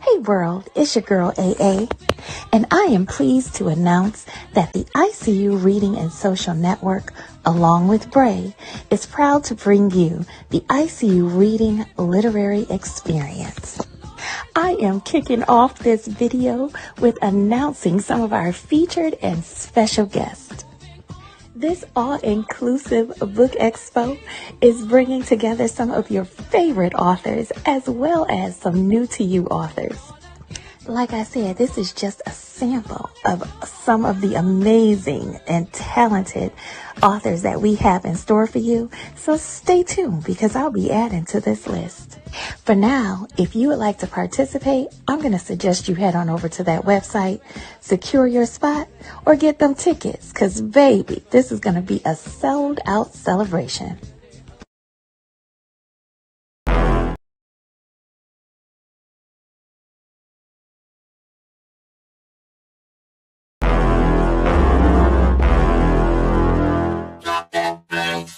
Hey world, it's your girl AA, and I am pleased to announce that the ICU Reading and Social Network, along with Bray, is proud to bring you the ICU Reading Literary Experience. I am kicking off this video with announcing some of our featured and special guests. This all-inclusive book expo is bringing together some of your favorite authors as well as some new-to-you authors. Like I said, this is just a sample of some of the amazing and talented authors that we have in store for you. So stay tuned because I'll be adding to this list. For now, if you would like to participate, I'm going to suggest you head on over to that website, secure your spot, or get them tickets because, baby, this is going to be a sold-out celebration.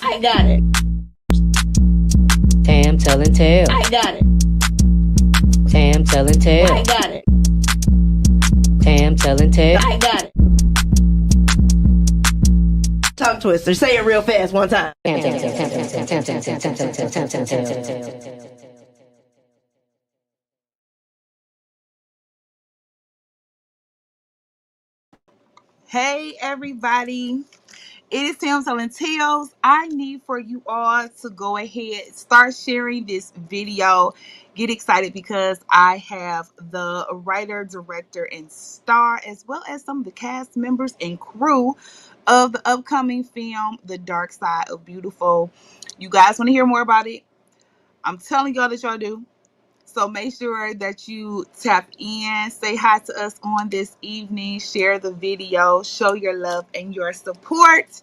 I got it. Tam telling tales. I got it. Tam telling tales. I got it. Tam telling tales. I got it. Tongue twister. Say it real fast one time. Tam telling tales. Hey everybody, it is Tam telling tales. I need for you all to go ahead, start sharing this video. Get excited because I have the writer, director, and star, as well as some of the cast members and crew of the upcoming film, The Dark Side of Beautiful. You guys want to hear more about it? I'm telling y'all that y'all do. So make sure that you tap in, say hi to us on this evening, share the video, show your love and your support.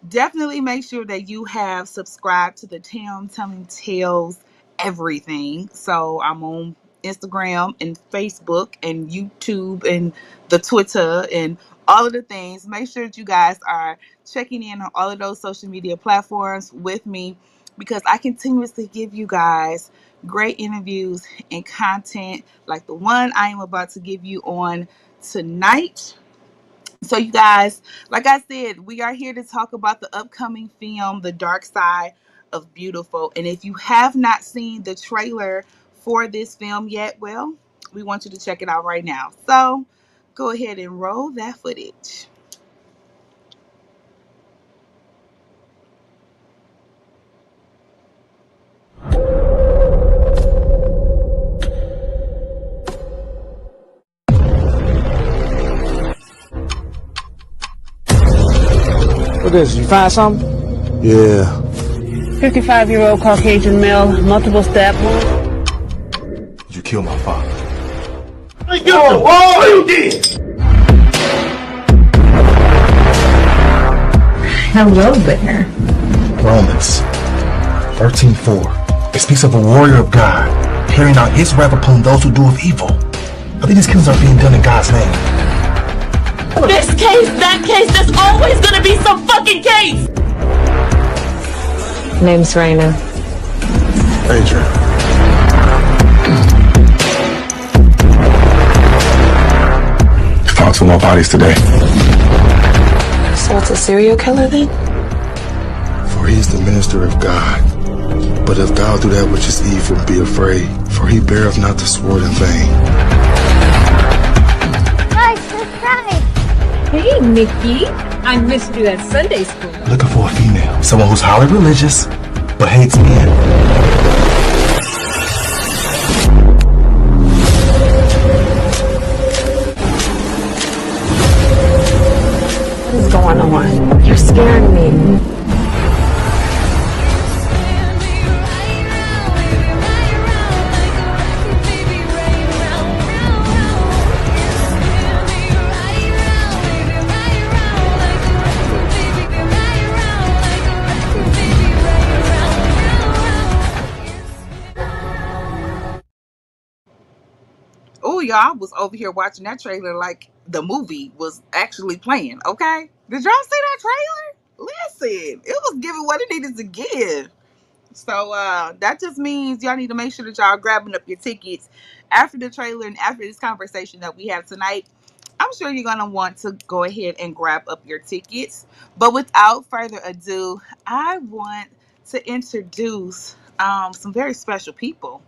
Definitely make sure that you have subscribed to the Tam Telling Tales everything. So I'm on Instagram and Facebook and YouTube and the Twitter and all of the things. Make sure that you guys are checking in on all of those social media platforms with me because I continuously give you guys great interviews and content like the one I am about to give you on tonight. So you guys, like I said, we are here to talk about the upcoming film, The Dark Side of Beautiful. And if you have not seen the trailer for this film yet, well, we want you to check it out right now. So go ahead and roll that footage. What is it? You find something? Yeah. 55-year-old Caucasian male, multiple stab wounds. You killed my father. You did! Hello there. Romans 13:4. It speaks of a warrior of God carrying out his wrath upon those who do of evil. I think these killings are being done in God's name. This case, that case, there's always gonna be some fucking case! Name's Raina. Adrian. Found 2 more bodies today. So it's a serial killer then? For he is the minister of God. But if thou do that which is evil, be afraid, for he beareth not the sword in vain. Hey, Nikki. I missed you at Sunday school. Looking for a female. Someone who's highly religious, but hates men. What is going on? You're scaring me. Oh, y'all, I was over here watching that trailer like the movie was actually playing, okay? Did y'all see that trailer? Listen, it was giving what it needed to give. So that just means y'all need to make sure that y'all grabbing up your tickets after the trailer and after this conversation that we have tonight. I'm sure you're gonna want to go ahead and grab up your tickets. But without further ado, I want to introduce some very special people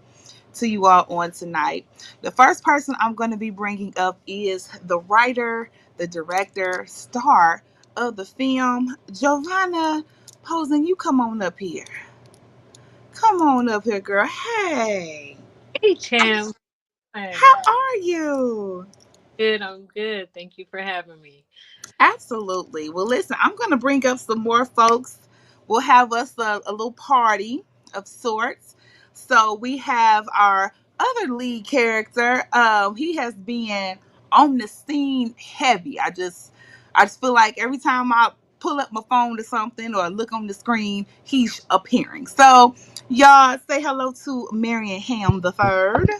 to you all on tonight. The first person I'm going to be bringing up is the writer, the director, star of the film, Giovanna Posen. You come on up here. Come on up here, girl. Hey, Hey, Tam. Hey, how are you? good. I'm good. Thank you for having me. Absolutely. Well, listen, I'm going to bring up some more folks. We'll have us a little party of sorts. So we have our other lead character. He has been on the scene heavy. I just feel like every time I pull up my phone or something or look on the screen, he's appearing. So y'all say hello to Marion Ham the third.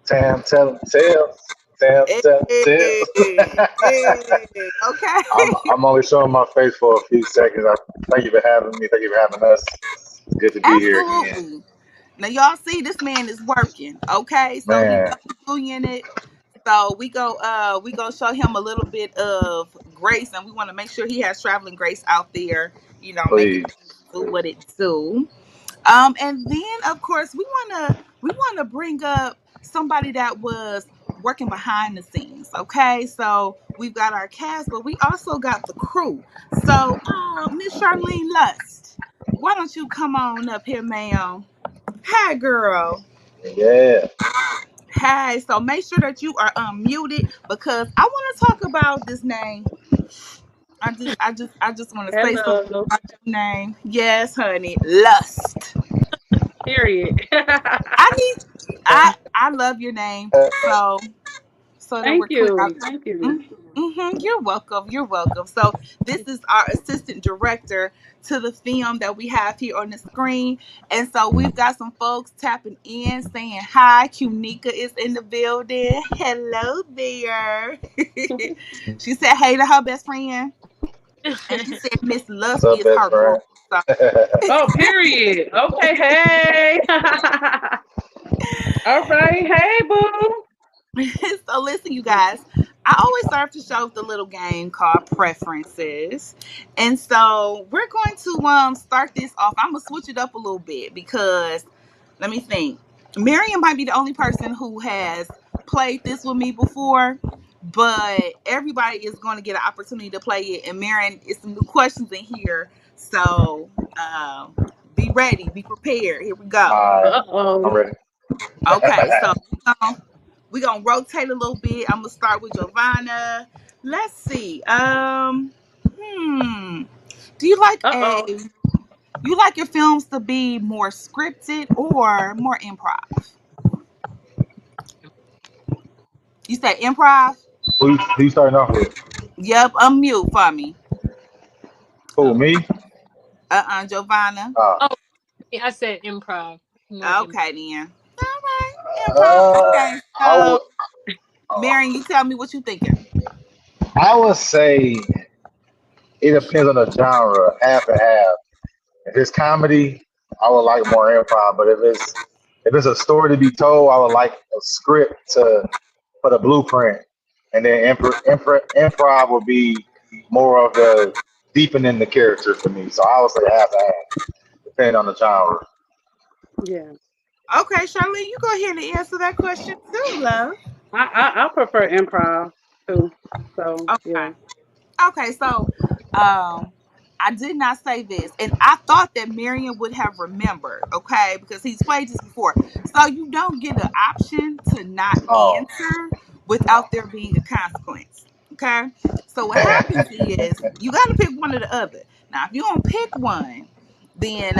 Tam, tell, tell, Tam, Hey, tell, tell. hey, okay. I'm only showing my face for a few seconds. Thank you for having me. Thank you for having us. It's good to be here again, Absolutely. Now y'all see this man is working. Okay, so he man. know he's doing it. So we go show him a little bit of grace, and we want to make sure he has traveling grace out there. Making Please, things do what it do. And then of course we wanna bring up somebody that was working behind the scenes. Okay, so we've got our cast, but we also got the crew. So Miss Charlene Lust, why don't you come on up here, ma'am? Hi, girl. yeah. Hey, so make sure that you are unmuted because I want to talk about this name. I just want to say something Hello. about your name. Yes, honey, Lust. Period. I need. I love your name. So that we're Thank clear out. you. Thank you. You're welcome. You're welcome. So this is our assistant director to the film that we have here on the screen, and so we've got some folks tapping in, saying hi. Kunika is in the building. Hello there. She said hey to her best friend, and she said Miss What's Lust up, is best her friend? girl. So Oh, period. Okay. Hey. All right. Hey, boo. so listen, you guys. I always start the show with a little game called Preferences, and so we're going to start this off. I'm gonna switch it up a little bit because let me think. Miriam might be the only person who has played this with me before, but everybody is going to get an opportunity to play it. And Miriam, it's some new questions in here, so be ready, be prepared. Here we go. All right, I'm Uh-oh. ready. Okay, so we're gonna rotate a little bit. I'm gonna start with Giovanna. Let's see. Do Uh-oh. you like your films to be more scripted or more improv? You say improv? Who you starting off with? Yep, unmute for me. Who, Oh. me? Giovanna. Oh, I said improv. More improv. Okay then. All right, improv. Uh, Okay, I would, so Marion, you tell me what you thinking. I would say it depends on the genre, half and half. If it's comedy, I would like more improv. But if it's a story to be told, I would like a script to for the blueprint, and then improv would be more of the deepening the character for me. So I would say half and half, depending on the genre. Yeah. Okay, Charlene, you go ahead and answer that question too, love. I prefer improv too. So, Okay. yeah. Okay, so I did not say this, and I thought that Miriam would have remembered, okay, because he's played this before. So you don't get an option to not Oh, answer without there being a consequence. Okay? So what happens is you gotta pick one or the other. Now if you don't pick one, then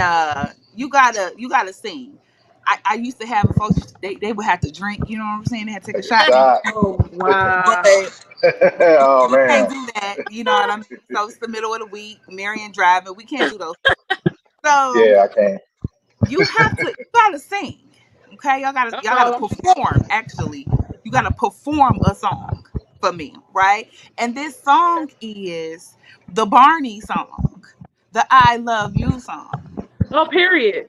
you gotta sing. I used to have folks they would have to drink, you know what I'm saying? They had to take a shot. God. Oh, But wow. Oh we can't man. do that. You know what I mean? So it's the middle of the week, Marion driving. We can't do those. So Yeah, I can't. you gotta sing. Okay, y'all gotta Uh-oh. perform. Actually, you gotta perform a song for me, right? And this song is the Barney song, the I Love You song. Oh, period.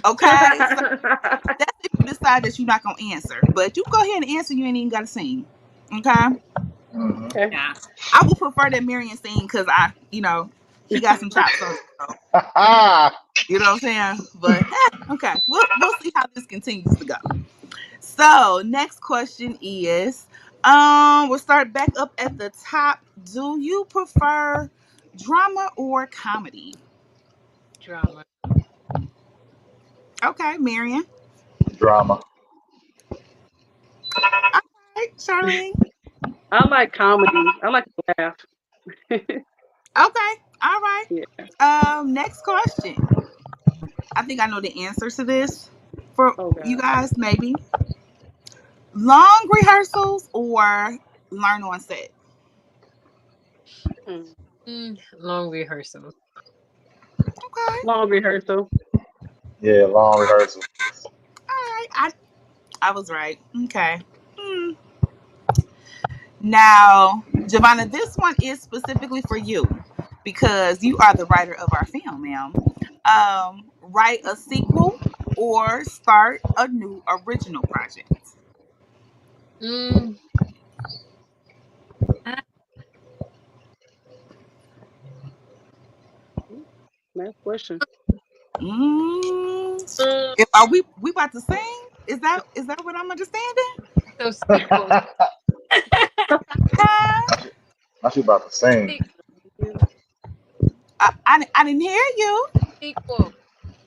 Okay, so that's if you decide that you're not gonna answer. But you go ahead and answer. You ain't even got to sing. Okay. Mhm. Okay. Yeah, I would prefer that Marion sing because he got some chops on it. So, you know what I'm saying? But okay, we'll see how this continues to go. So next question is, we'll start back up at the top. Do you prefer drama or comedy? Drama. Okay, Marion. Drama. All right, Charlene. I like comedy. I like to laugh. Okay, all right. Yeah. Next question. I think I know the answer to this for Oh you God. guys, maybe. Long rehearsals or learn on set? Hmm. Long rehearsals. Okay. Long rehearsal. Yeah, long rehearsal. All right. I was right. Okay. Hmm. Now, Giovanna, this one is specifically for you because you are the writer of our film, ma'am. Write a sequel or start a new original project? Mm, I- Next question. Mm. mm, Are we about to sing? Is that what I'm understanding? so sequels. Huh? Not you about to sing. Sequel. I didn't hear you. Sequel.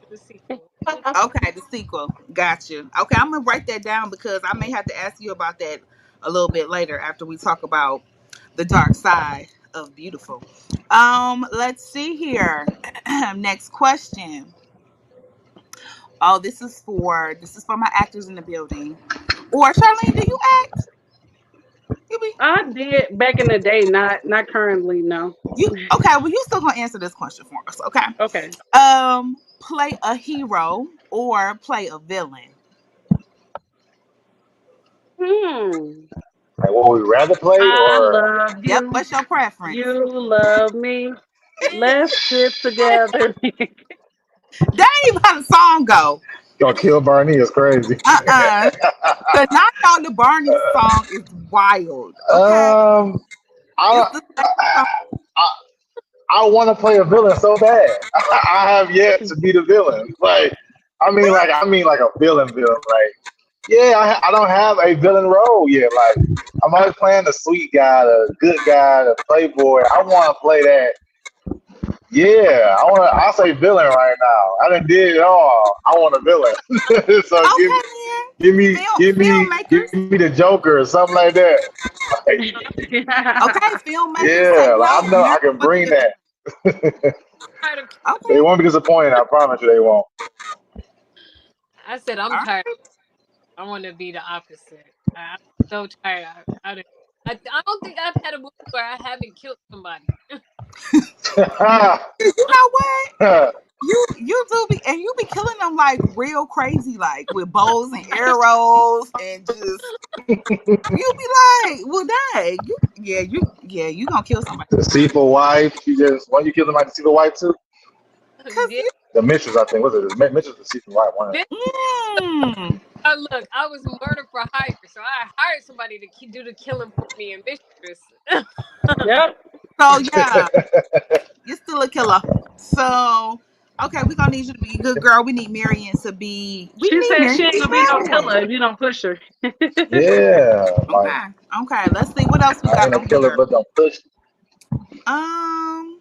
The sequel. Okay, the sequel. Got you. Okay, I'm gonna write that down because I may have to ask you about that a little bit later after we talk about the dark side of beautiful. Let's see here. Next question. Oh, this is for my actors in the building. Or Charlene, do you act? You be I did back in the day, not currently, no. you okay? Well, you still gonna answer this question for us, okay? Okay. Play a hero or play a villain. Hmm. Like, what would we rather play I or love Yep. you. What's your preference? You love me. Let's sit together. That ain't even how the song go. gonna kill Barney? Is crazy. Cause I know the Barney song is wild. Okay, um, it's I the same song. I, I want to play a villain so bad. I have yet to be the villain. Like, I mean, like a villain. Like, yeah, I don't have a villain role yet. Like, I'm always playing the sweet guy, the good guy, the playboy. I want to play that. Yeah, I'll say villain right now. I done did it all. I want a villain. So give Okay, give man. me give me Filmmakers. give me the Joker or something like that. Like, Okay, filmmakers yeah, take like, note. I know Remember I can what bring you that. Tired of. They Okay. won't be disappointed. I promise you, they won't. I said I'm All tired. right. I want to be the opposite. I'm so tired. I don't think I've had a movie where I haven't killed somebody. You know what? You do be and you be killing them like real crazy, like with bows and arrows and just you be like, well, dang, you gonna kill somebody Deceitful wife. You kill them like deceitful wife too. because Yeah. The Mitchells, I think. Was it Mitchell's deceitful wife? One of This, mm, look, I was murder for hire, so I hired somebody to do the killing for me and Mistress. Yep. so yeah, you're still a killer. So okay, we gonna need you to be a good girl. We need Marion to be. We She need said Marion she to ain't be gonna be no bad. killer if you don't push her. yeah, like Okay, okay. Let's see what else we I got ain't a on killer, here. but don't push. Um.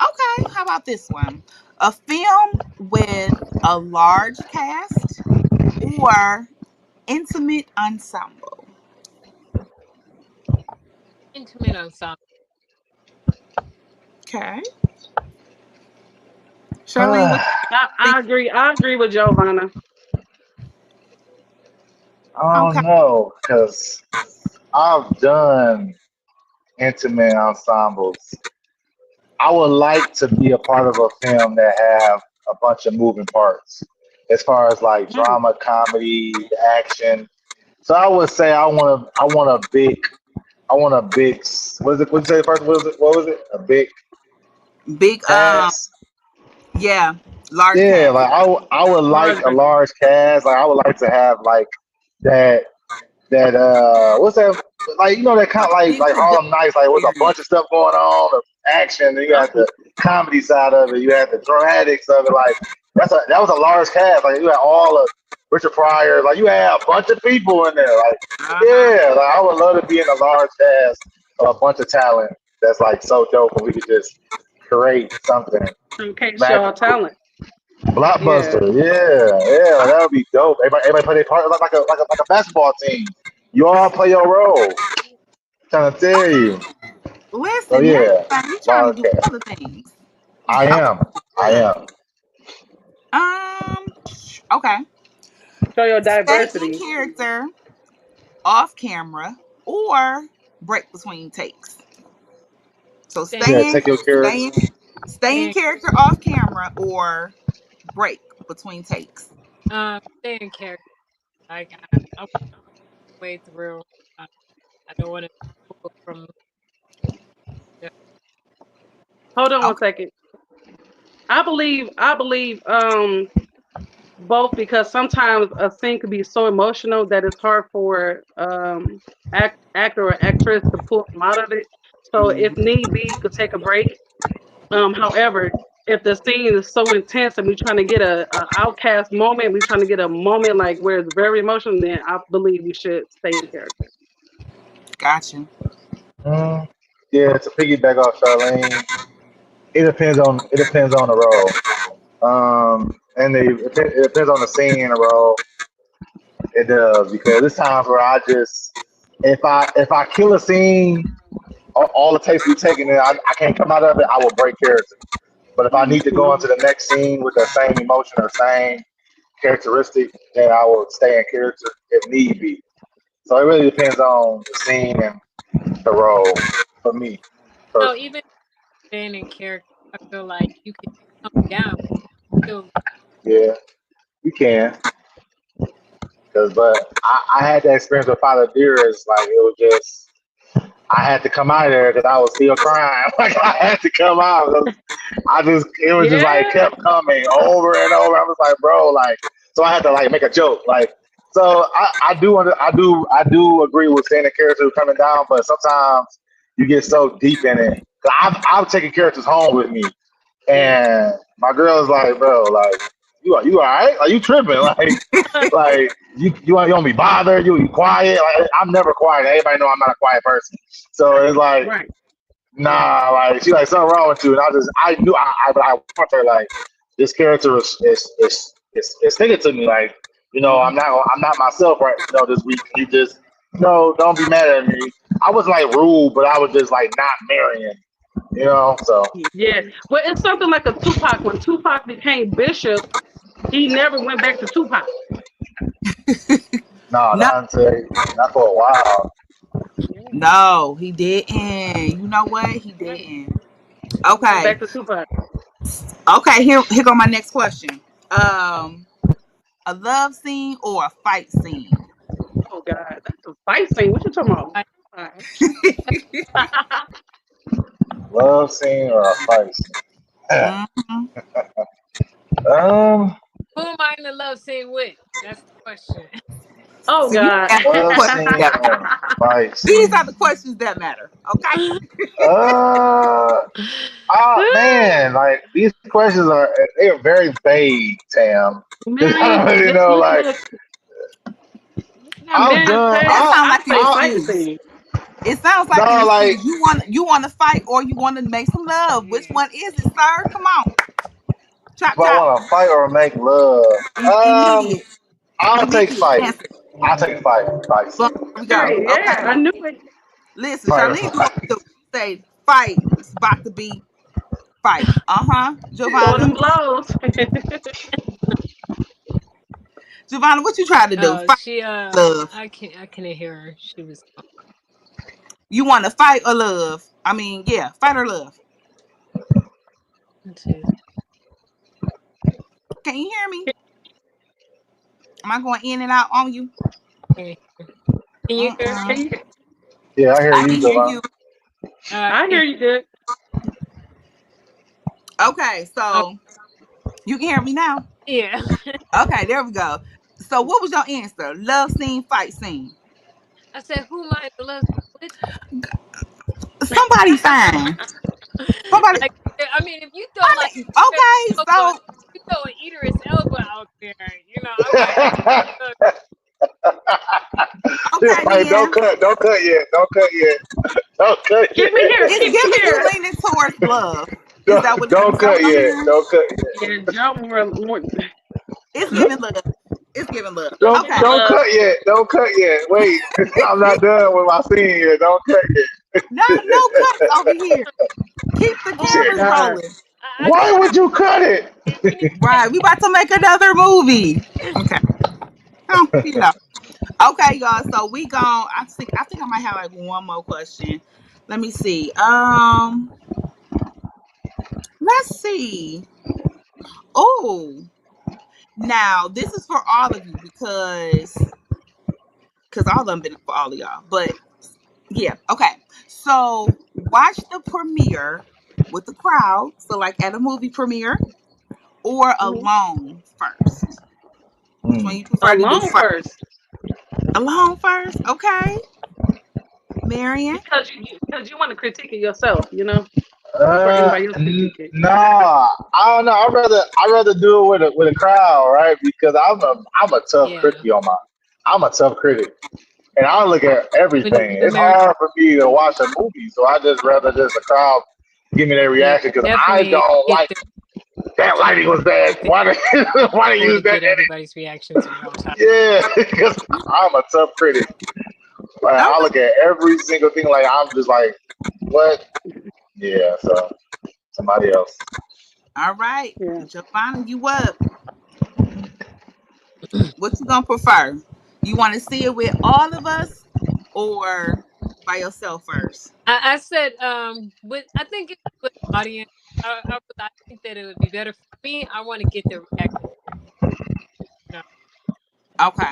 Okay, how about this one? A film with a large cast or intimate ensemble. Intimate ensemble. Okay, Charlene, what you I think? agree. I agree with Giovanna. I Okay, don't know, because I've done intimate ensembles. I would like to be a part of a film that have a bunch of moving parts, as far as like Mm. drama, comedy, action. So I would say I want a big. What is it? What did you say first? What was it? A big big. cast. Yeah, Large Yeah, cast. like I would like Large a large cast. Like I would like to have like that what's that, like, you know, that kind of like Harlem Nights, like with a bunch of stuff going on, of action, and you got the comedy side of it, you had the dramatics of it. Like that was a large cast. Like you had all of Richard Pryor, like you had a bunch of people in there. Like yeah, like I would love to be in a large cast of a bunch of talent that's like so dope, and we could just create something Showcase y'all magical. talent. Blockbuster, yeah, like, that would be dope. Everybody play their part like a basketball team. You all play your role. Trying to tell you. So Listen, yeah, you trying to large do cast. other things. I Okay. am. I am. Okay. Show your Stay in diversity. character off camera or break between takes. So Yeah, take your character. stay in character off camera or break between takes. Stay in character. Like I way through. I, I don't want to pull from. Yeah. Hold on one Okay. second. I believe both, because sometimes a scene could be so emotional that it's hard for actor or actress to pull them out of it. So if need be, you could take a break. However, if the scene is so intense and we're trying to get a outcast moment, we're trying to get a moment like where it's very emotional, then I believe we should stay in character. Gotcha. Yeah, to piggyback off Charlene, it depends on the role. And it depends on the scene in the role. It does, because there's times where I just, if I kill a scene, all the takes we taking, and I can't come out of it, I will break character. But if I need to go into the next scene with the same emotion or same characteristic, then I will stay in character if need be. So it really depends on the scene and the role for me No, personally. even staying in character, I feel like you can come down. Still, Yeah, you can. But I had that experience with Father Dearest. Like it was just, I had to come out of there because I was still crying. Like I had to come out. It was just like kept coming over and over. I was like, bro, like, so I had to like make a joke. Like, so I do agree with saying the character coming down, but sometimes you get so deep in it. I've taken characters home with me, and my girl is like, bro, like, you all right? Are you tripping? Like you want be bothered? You be quiet? Like I'm never quiet. Everybody know I'm not a quiet person. So it's like, nah, like she's like something wrong with you, and I knew but I want her like this character is sticking to me. Like I'm not myself right this week. You just don't be mad at me. I was like rude, but I was just like not marrying. So Yeah. Well, it's something like a Tupac. When Tupac became Bishop, he never went back to Tupac. not for a while. No, he didn't. You know what? He didn't. Okay. Back to Tupac. Okay, here go my next question. A love scene or a fight scene? Oh God, that's a fight scene. What you talking about? Love scene or a fight scene? who am I in the love scene with? That's the question. Oh God. Love scene or fight scene? These are the questions that matter. Okay. Man, like these questions they're very vague, Tam. Mary, like I'm done. It sounds like you want to fight or you want to make some love. Which one is it, sir? Come on. Chop, do I want to fight or make love? I'll take fight. Answer. I'll take fight. Fight. Here we go. Yeah, Okay. I knew it. Listen, Charlene say fight. It's about to be fight. Giovanna. Giovanna, what you trying to do? Fight. She love. I couldn't hear her. She was. You want to fight or love? I mean, yeah, fight or love. Let's see. Can you hear me? Am I going in and out on you? Can you hear me? Yeah, I hear you. I hear you. I hear you good. Okay, so You can hear me now? Yeah. Okay, there we go. So what was your answer? Love scene, fight scene. I said, who am I in the love with? Somebody fine. Somebody. Like, I mean, if you throw like Okay, elbow, so you throw an Idris Elba out there, I might have to okay Hey, then. don't cut yet. Don't cut yet. Don't cut Keep me here. It's Keep me giving you here. leaning towards love. Is that Don't, what is don't that cut what I'm yet. hearing? Don't cut yet. Yeah, jump more. It's giving love. It's giving love. Let's Don't give Okay. it don't love. cut yet. Don't cut yet. Wait, I'm not done with my scene yet. Don't cut yet. No cuts over here. Keep the oh, Shit, cameras God. rolling. I Why would you cut it? we need Right. We about to make another movie. Okay. Oh, yeah. Okay, y'all. So we gon' I think I might have like one more question. Let me see. Let's see. Oh, now this is for all of you because all of them been for all of y'all. But yeah, okay. So watch the premiere with the crowd. So like at a movie premiere or Mm-hmm. alone first. Which one you prefer to do Alone first? first, Alone first. Okay. Marion. because you want to critique it yourself, before anybody else critique it. Nah, I don't know. I rather do it with a crowd, right? Because I'm a tough yeah. critic I'm a tough critic, and I look at We need everything. It's America. hard for me to watch a movie, so I just rather just a crowd give me their Yeah, reaction because I definitely don't get like that lighting was bad. Why they to use that get edit? everybody's reactions in real time. Yeah, because I'm a tough critic. Like Okay. I look at every single thing. Like I'm just like, what? Yeah. So somebody else. All right. Yeah. Giovanna, you up. What you gonna prefer? You want to see it with all of us or by yourself first? I said, I think it's with the audience. I think that it would be better for me. I want to get the reaction. You know. Okay.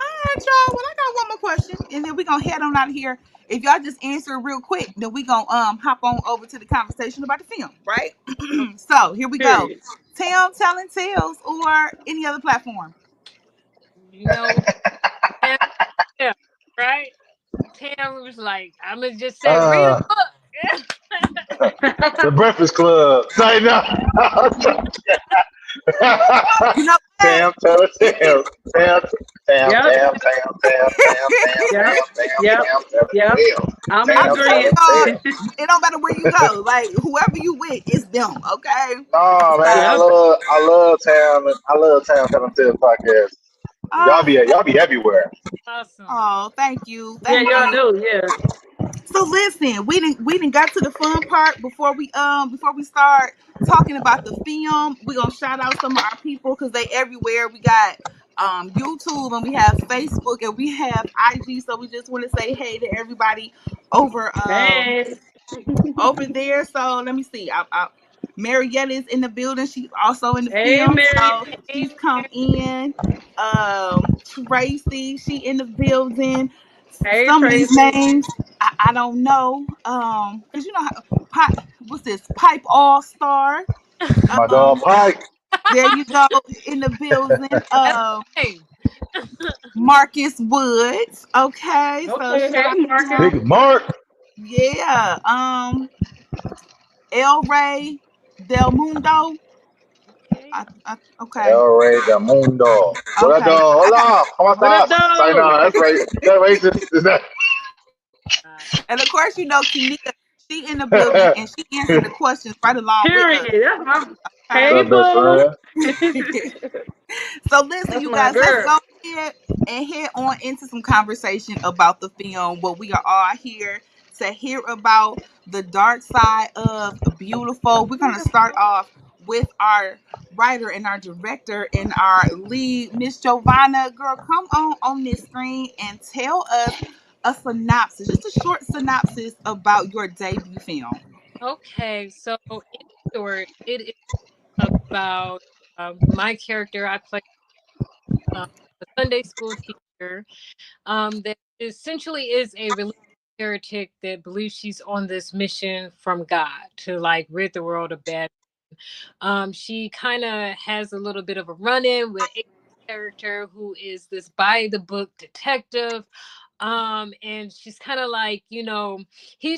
All right, y'all. Well, I got one more question, and then we're gonna head on out of here. If y'all just answer it real quick, then we gonna hop on over to the conversation about the film, right? So here we go. Period. Telling tales, or any other platform. You know, Tam, yeah, right? Tam was like, I'm gonna just say, read a Uh, book. the Breakfast Club. Say no. You know what? Tam, tell it, It Tam, Tam, Tam, Yep. Tam, Tam, Tam, Tam, Tam, Yep. Tam, Tam, Yep. Tam, tell Yep. it, I'm in Tam, I'm Tam, telling tell agreement. y'all, it. it don't matter where you go. Like whoever you with, it's them. Okay. No, man, So, Yep. I love Tam, I love Tam, Tam, Tell podcast. uh, Y'all be everywhere. Awesome. oh, thank you, Yeah, thank y'all you. do. Yeah. So listen, we didn't got to the fun part before we start talking about the film. We're gonna shout out some of our people because they everywhere. We got YouTube and we have Facebook and we have IG. So we just want to say hey to everybody over Hey. over there. So let me see. Marietta is in the building. She's also in the Hey, film. Mary. So Hey, she's come in. Tracy, she in the building. Hey, Some of these Tracy. names I don't know. Cause you know how what's this? Pipe All Star. My dog Um, Pike. there you go in the building. that's the name. Marcus Woods. Okay, so Okay. shout Hey, out to Marcus. him. Big Mark. Yeah. El Rey Del Mundo. Okay. Okay. El Rey del Mundo. What up, Okay. dog? I got, Hola. ¿Cómo What up, estás? Say though? no, that's right. Is that racist? Is that? and of course, Kinika, she in the building and she answered the questions right along with Period. us. That's my. Okay. Hey, What's up, best boo. friend? So listen, That's you my guys, let's girl. go ahead and head on into some conversation about the film. What we are all here to hear about the dark side of beautiful. We're gonna start off with our writer and our director and our lead, Miss Giovanna. Girl, come on this screen and tell us a synopsis, just a short synopsis about your debut film. Okay. So, in short, it is about my character. I play um, a Sunday school teacher that essentially is a religious heretic that believes she's on this mission from God to like rid the world of bad. She kind of has a little bit of a run-in with a character who is this by the book detective. And she's kind of like, he's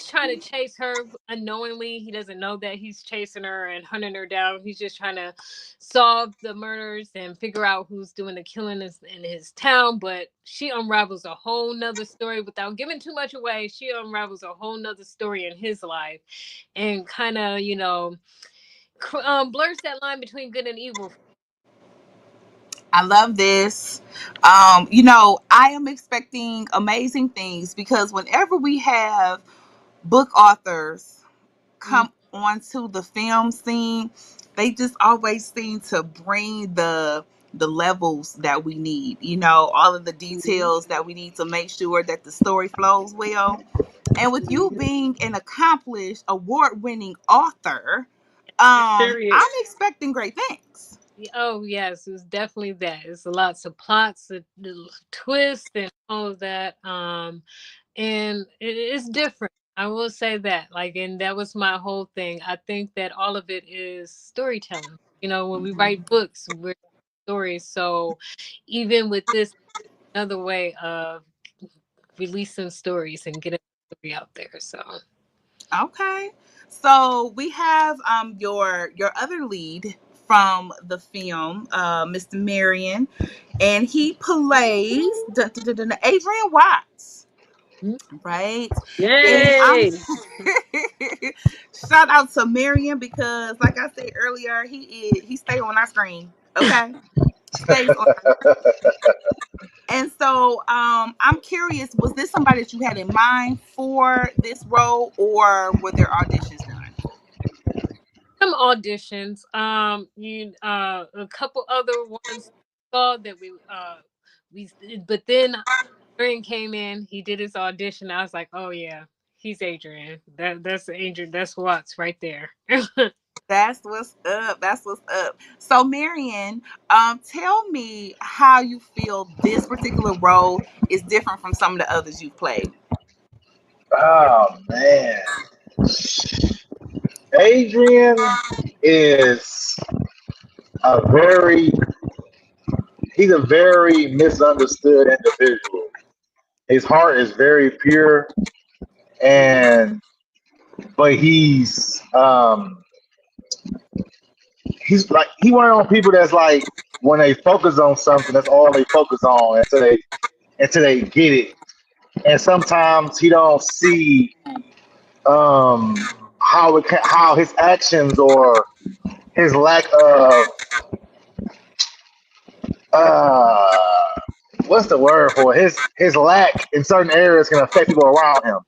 trying to chase her unknowingly. He doesn't know that he's chasing her and hunting her down. He's just trying to solve the murders and figure out who's doing the killing in his town. But she unravels a whole nother story without giving too much away. She unravels a whole nother story in his life and kind of, blurs that line between good and evil. I love this. I am expecting amazing things because whenever we have book authors come onto the film scene, they just always seem to bring the levels that we need. All of the details that we need to make sure that the story flows well. And with you being an accomplished, award-winning author, Period. I'm expecting great things. Oh yes, it's definitely that. It's lots of plots, the twists, and all of that. And it's different. I will say that. And that was my whole thing. I think that all of it is storytelling. When we write books, we're stories. So even with this, another way of releasing stories and getting the story out there. So Okay. So we have your other lead from the film, Mr. Marion, and he plays Adrian Watts. Right. And I'm Yay! shout out to Marion because like I said earlier, he stay on our screen. Okay. Stays on our And so I'm curious, was this somebody that you had in mind for this role or were there auditions done? some auditions. A couple other ones saw that we but then Adrian came in, he did his audition. I was like, oh yeah, he's Adrian. That's Adrian, that's Watts right there. That's what's up. That's what's up. So Marion, tell me how you feel this particular role is different from some of the others you've played. Oh man, Adrian is a very he's a very misunderstood individual. His heart is very pure, and but he's like he one of those people that's like when they focus on something, that's all they focus on until they get it. And sometimes he don't see how his actions or his lack of uh what's the word for it? His lack in certain areas can affect people around him,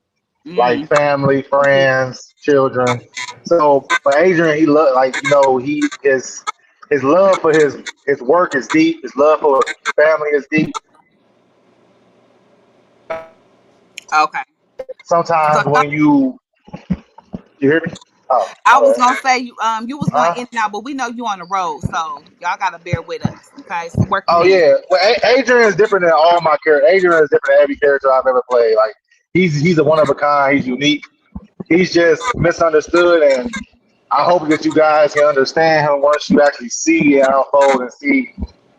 like family, friends, children. So for Adrian, he look like his love for his work is deep. His love for family is deep. Okay. Sometimes So when you hear me? Oh, I all was right. gonna say you was going in and out, but we know you on the road, so y'all gotta bear with us. Okay, so working Oh in. yeah. Well, Adrian is different than all my characters. Adrian is different than every character I've ever played. Like he's a one of a kind. He's unique. He's just misunderstood, and I hope that you guys can understand him once you actually see it unfold and see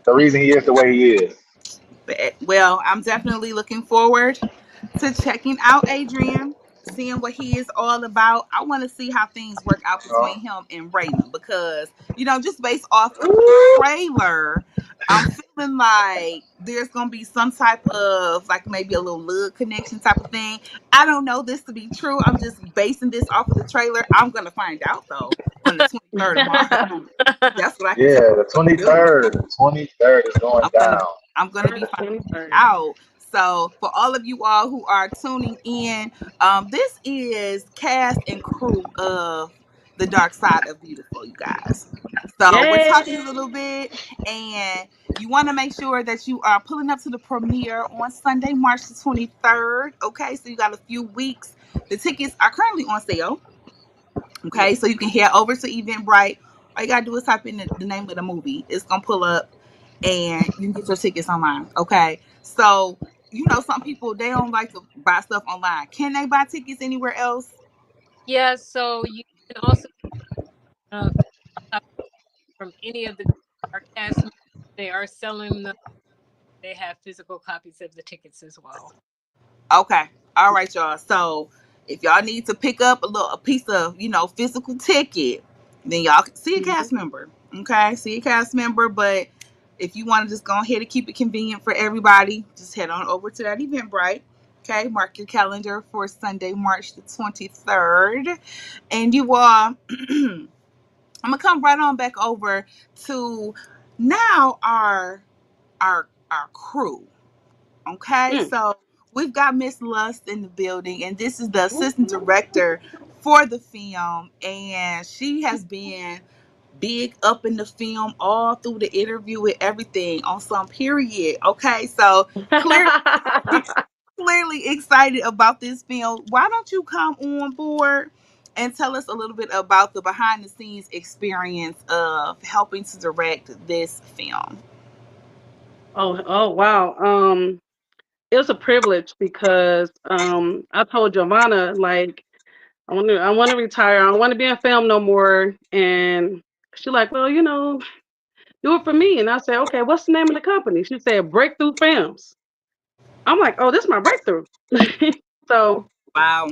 the reason he is the way he is. Well, I'm definitely looking forward to checking out Adrian, seeing what he is all about. I want to see how things work out between him and Raymond because, just based off of the trailer, I'm feeling like there's going to be some type of like maybe a little love connection type of thing. I don't know this to be true. I'm just basing this off of the trailer. I'm going to find out though on the 23rd of March. That's what I can Yeah, tell the you. 23rd. The 23rd is going I'm gonna down. I'm gonna be finding out. So for all of you all who are tuning in, this is cast and crew of The Dark Side of Beautiful, you guys. So we're talking a Yay! little bit, and you want to make sure that you are pulling up to the premiere on Sunday, March the 23rd. Okay, so you got a few weeks. The tickets are currently on sale. Okay, so you can head over to Eventbrite. All you gotta do is type in the name of the movie. It's gonna pull up, and you can get your tickets online. Okay, so some people they don't like to buy stuff online. Can they buy tickets anywhere else? Yeah, so you can also from any of the our cast members. They are selling them. They have physical copies of the tickets as well. Okay. All right, y'all. So if y'all need to pick up a piece of, physical ticket, then y'all can see a cast member. Okay, see a cast member. But if you want to just go ahead and keep it convenient for everybody, just head on over to that Eventbrite. Okay, mark your calendar for Sunday, March the 23rd. And you all, I'm gonna come right on back over to now our crew. Okay, so we've got Miss Lust in the building, and this is the assistant director for the film, and she has been big up in the film all through the interview with everything on some period. Okay, so clearly, clearly excited about this film. Why don't you come on board and tell us a little bit about the behind the scenes experience of helping to direct this film? Oh wow. It was a privilege because I told Giovanna, like, I want to retire. I don't want to be in film no more. And she's like, well, do it for me. And I said, okay, what's the name of the company? She said Breakthrough Films. I'm like, oh, this is my breakthrough. So Wow.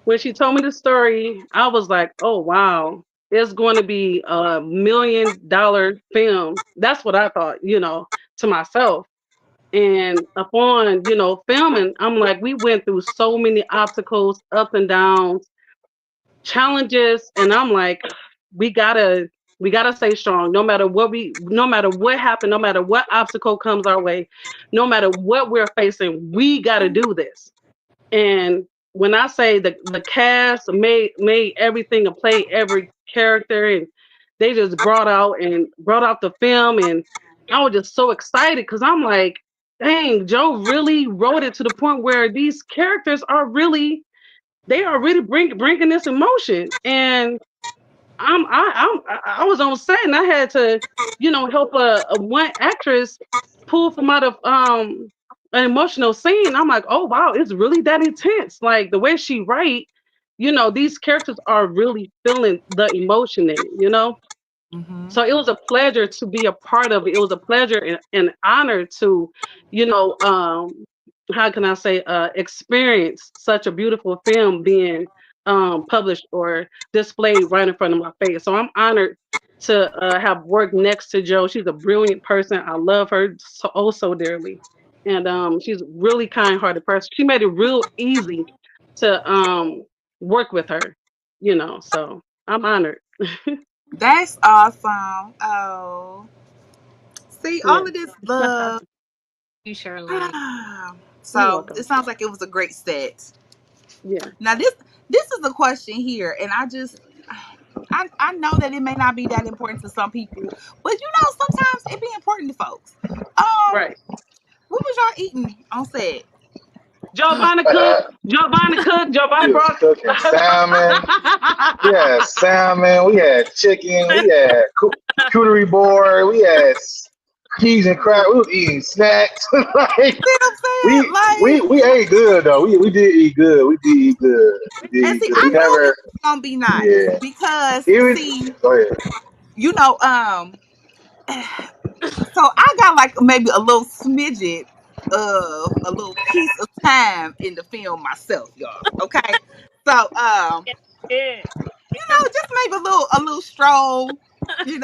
when she told me the story, I was like, oh wow, it's going to be $1 million film. That's what I thought, to myself. And upon, filming, I'm like, we went through so many obstacles, up and downs, challenges, and I'm like, we gotta stay strong. No matter what happened, no matter what obstacle comes our way, no matter what we're facing, we gotta do this. And when I say the cast made everything and played every character, and they just brought out the film, and I was just so excited because I'm like, dang, Joe really wrote it to the point where these characters are really bringing this emotion. And I was on set, and I had to, help a one actress pull from out of an emotional scene. I'm like, oh wow, it's really that intense. Like the way she write, these characters are really feeling the emotion in it. So it was a pleasure to be a part of it. It was a pleasure and honor to, how can I say, experience such a beautiful film being published or displayed right in front of my face. So I'm honored to have worked next to Jo. She's a brilliant person. I love her so dearly. And she's a really kind-hearted person. She made it real easy to work with her, so I'm honored. That's awesome. Oh, see, all of this love. You, Charlene. So it sounds like it was a great set. Yeah. Now this is a question here, and I know that it may not be that important to some people, but sometimes it be important to folks. Right. What was y'all eating on set? Giovanna cooked. Giovanna brought cooking salmon. We had salmon. We had chicken. We had charcuterie board. We had peas and crab. We was eating snacks. We ate good though. We did eat good. We did eat good. And see, I know it's gonna be nice because go ahead. So I got like maybe a little smidget of a little piece of time in the film myself, y'all. Okay, so just maybe a little stroll,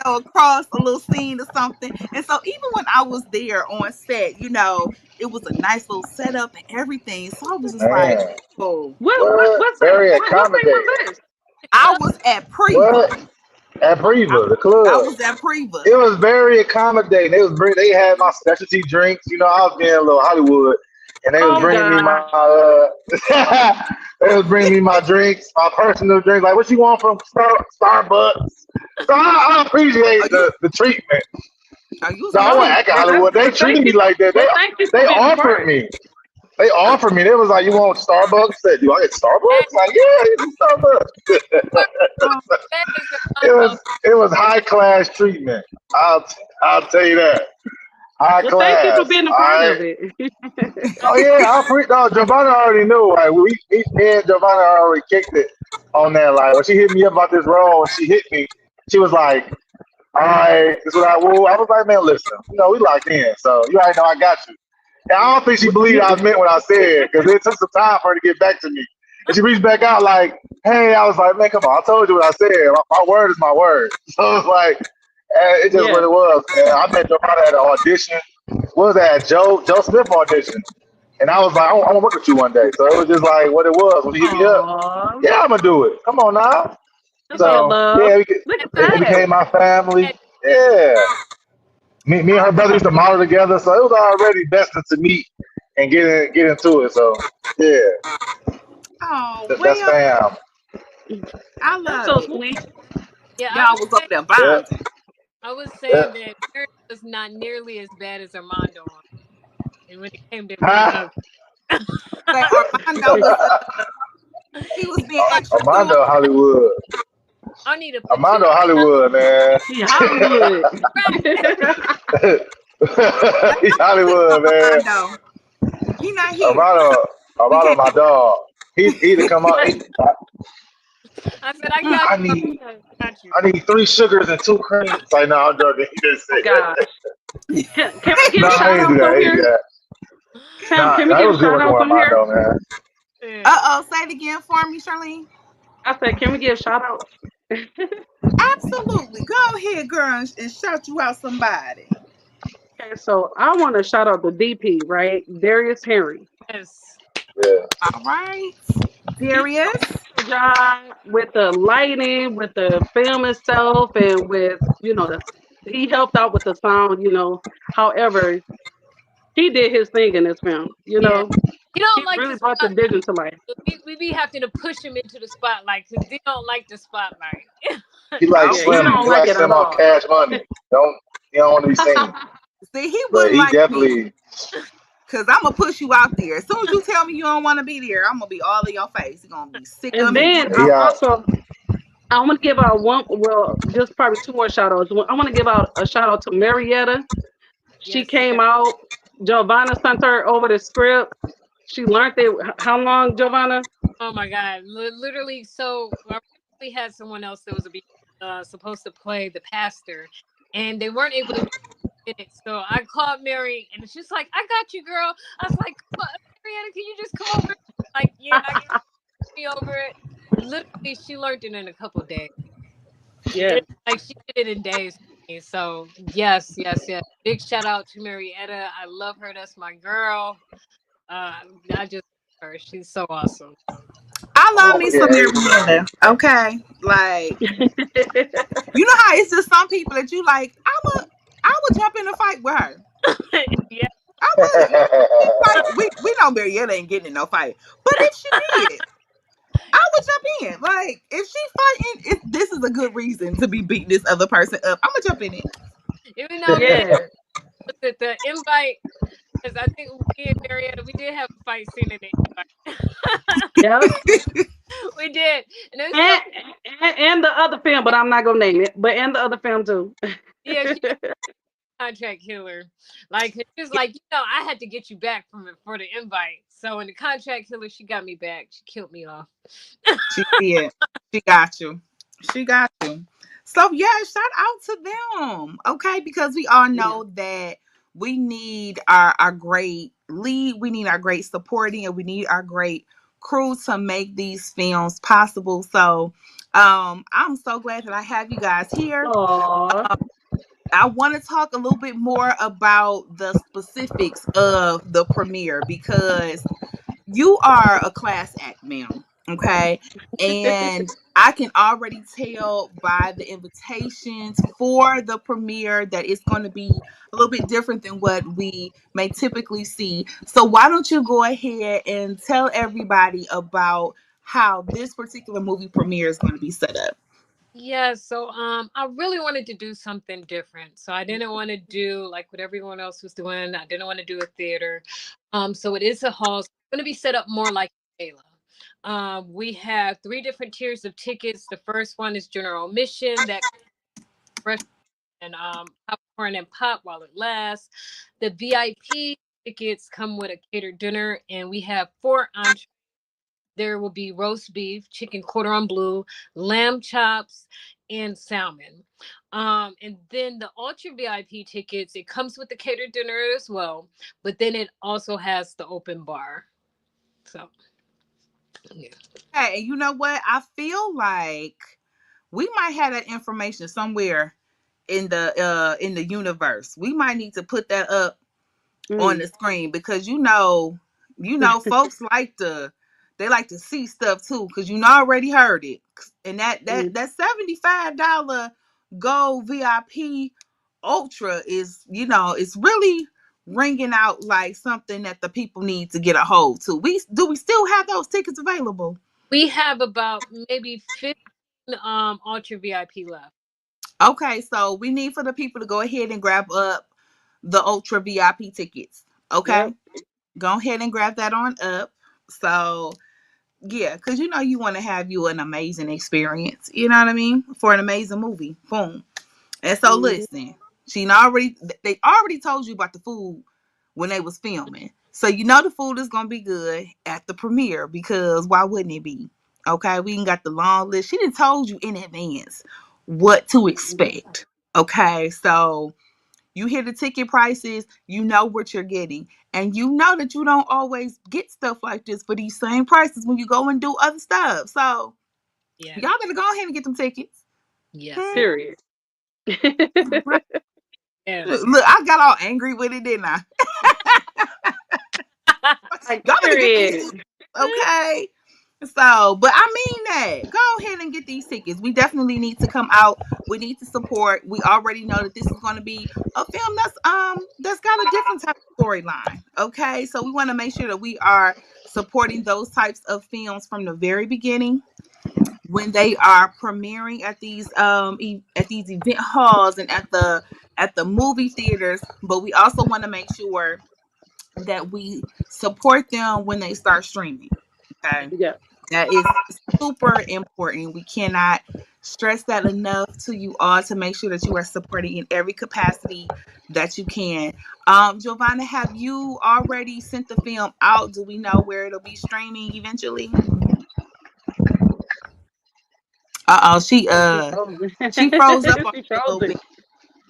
across a little scene or something. And so even when I was there on set, it was a nice little setup and everything. So I was just like, oh, what's very that? accommodating. I was at Preva. At Preva, the club. I was at Preva. It was very accommodating. They had my specialty drinks. I was being a little Hollywood, and they was bringing me my drinks, my personal drinks. Like, what you want from Starbucks? So I appreciate the treatment. So I went at Hollywood. They treated me like that. They offered me. They offered me. They was like, "You want Starbucks?" I said, "Do I get Starbucks?" Like, yeah, you get Starbucks. It was high class treatment. I'll tell you that. High class. Thank you for being a part of it. Oh yeah, Giovanna already knew. Like me and Giovanna already kicked it on that. Like when she hit me up about this role, when she hit me, she was like, all right, this is what I was like, man, listen, we locked in, so you already know I got you. And I don't think she believed I meant what I said because it took some time for her to get back to me. And she reached back out like, hey, I was like, man, come on, I told you what I said. My word is my word. So it's like, it's just what it was, man. I met Joanna at an audition. What was that? Joe Smith audition. And I was like, I want to work with you one day. So it was just like what it was. When he hit me up, yeah, I'm going to do it. Come on now. So, yeah, it became my family. Yeah. Me and her brother used to model together, so it was already destined to meet and get into it. So, yeah. Oh, That's fam. I love That's so it. sweet. Yeah, Y'all was up there bonding. I was saying that Mary was not nearly as bad as Armando on it. And when it came to being ugly. Like Armando was he was being extra Armando Hollywood. I need to put Armando Hollywood, man. He Hollywood. He Hollywood, man. Armando. He not here. Armando, my dog. He to come out. I said, I need 3 sugars and 2 creams. Like, no, I'm joking. He didn't say God. Can we get no, a shout out from here? Can we get a shout out from here? Say it again for me, Charlene. I said, can we get a shout out? Absolutely. Go ahead, girl, and shout you out somebody. Okay, so I want to shout out the DP, right? Darius Henry. Yes. Yeah. All right. Darius. Job with the lighting, with the film itself, and with he helped out with the sound. However, he did his thing in this film. He don't he like really brought the vision to life. We be having to push him into the spotlight because they don't like the spotlight. He likes Slim. He likes Slim on Cash Money. He don't want to be seen. See, he but wouldn't he like definitely. Me. Cause I'm gonna push you out there. As soon as you tell me you don't want to be there, I'm gonna be all in your face. You're gonna be sick of me. And then I want to give out just probably 2 more shout outs. I want to give out a shout out to Marietta. She came out. Giovanna sent her over the script. She learned it. How long, Giovanna? Oh my God! Literally, so I really had someone else that was supposed to play the pastor, and they weren't able to do it. So I called Mary, and she's like, "I got you, girl." I was like, "Marietta, can you just come over?" Like, yeah, I can be over it. Literally, she learned it in a couple of days. Yeah, like she did it in days. So yes. Big shout out to Marietta. I love her. That's my girl. I just love her. She's so awesome. I love me some Marietta. Okay, like you know how it's just some people that you like. I would jump in a fight with her. Yeah, I would. Like, we know Marietta ain't getting in no fight, but if she did, I would jump in. Like if she fighting, this is a good reason to be beating this other person up. I'm gonna jump in it. Even though the invite, because I think me and Marietta, we did have a fight scene in the invite. Yeah, we did, and the other film, but I'm not gonna name it. But and the other film too. Yeah. Contract killer, like she's like, I had to get you back for the invite. So in the contract killer, she got me back. She killed me off. She did. She got you. So yeah, shout out to them. Okay, because we all know that we need our great lead, we need our great supporting, and we need our great crew to make these films possible. So I'm so glad that I have you guys here. I want to talk a little bit more about the specifics of the premiere because you are a class act, ma'am. Okay. And I can already tell by the invitations for the premiere that it's going to be a little bit different than what we may typically see. So why don't you go ahead and tell everybody about how this particular movie premiere is going to be set up? Yeah, so I really wanted to do something different. So I didn't want to do like what everyone else was doing. I didn't want to do a theater. So it is a hall. So it's going to be set up more like Gala. We have 3 different tiers of tickets. The first one is general admission, that and popcorn and pop while it lasts. The VIP tickets come with a catered dinner, and we have 4 entrees. There will be roast beef, chicken cordon bleu, lamb chops, and salmon. And then the Ultra VIP tickets, it comes with the catered dinner as well, but then it also has the open bar. So, yeah. Hey, you know what? I feel like we might have that information somewhere in the universe. We might need to put that up on the screen because folks like to see stuff too because already heard it, and that $75 gold VIP ultra is it's really ringing out like something that the people need to get a hold to. We still have those tickets available? We have about maybe 15 Ultra VIP left. Okay, so we need for the people to go ahead and grab up the Ultra VIP tickets. Okay, go ahead and grab that on up. So yeah, because you want to have you an amazing experience. You know what I mean? For an amazing movie. Boom. And so listen, they already told you about the food when they was filming. So the food is gonna be good at the premiere because why wouldn't it be? Okay, we ain't got the long list. She didn't told you in advance what to expect. Okay, so you hear the ticket prices, you know what you're getting. And you know that you don't always get stuff like this for these same prices when you go and do other stuff. So yeah, y'all better go ahead and get them tickets. Yes. Period. Yes. Look, I got all angry with it, didn't I? Y'all better get these tickets, okay? So, but I mean that. Go ahead and get these tickets. We definitely need to come out. We need to support. We already know that this is going to be a film that's got a different type of storyline. Okay, so we want to make sure that we are supporting those types of films from the very beginning when they are premiering at these event halls and at the movie theaters. But we also want to make sure that we support them when they start streaming. Okay. Yeah. That is super important. We cannot stress that enough to you all to make sure that you are supporting in every capacity that you can. Giovanna, have you already sent the film out? Do we know where it'll be streaming eventually? She froze up on She me a little frozen. bit.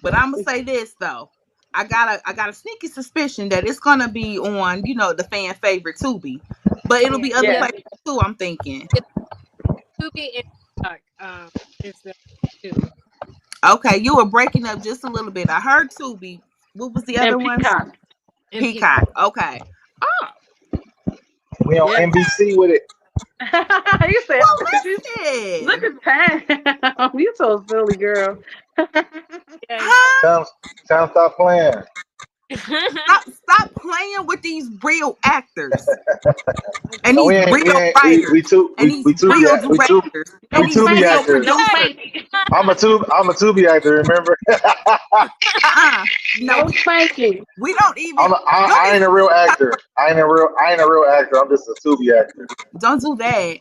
But I'm gonna say this though. I got a sneaky suspicion that it's gonna be on, the fan favorite Tubi. But it'll be other places too, I'm thinking. Tubi and TikTok is the two. Okay, you were breaking up just a little bit. I heard Tubi. What was the other one? Peacock. Peacock. Okay. Oh. We on NBC with it. You said, listen. look at Pam. You so silly, girl. Time stop playing. Stop playing with these real actors and these real writers we real directors and these Tubi real actors. producers. I'm a Tubi actor. Remember? No spanking. We don't even. I ain't a real actor. I ain't a real actor. I'm just a Tubi actor. Don't do that.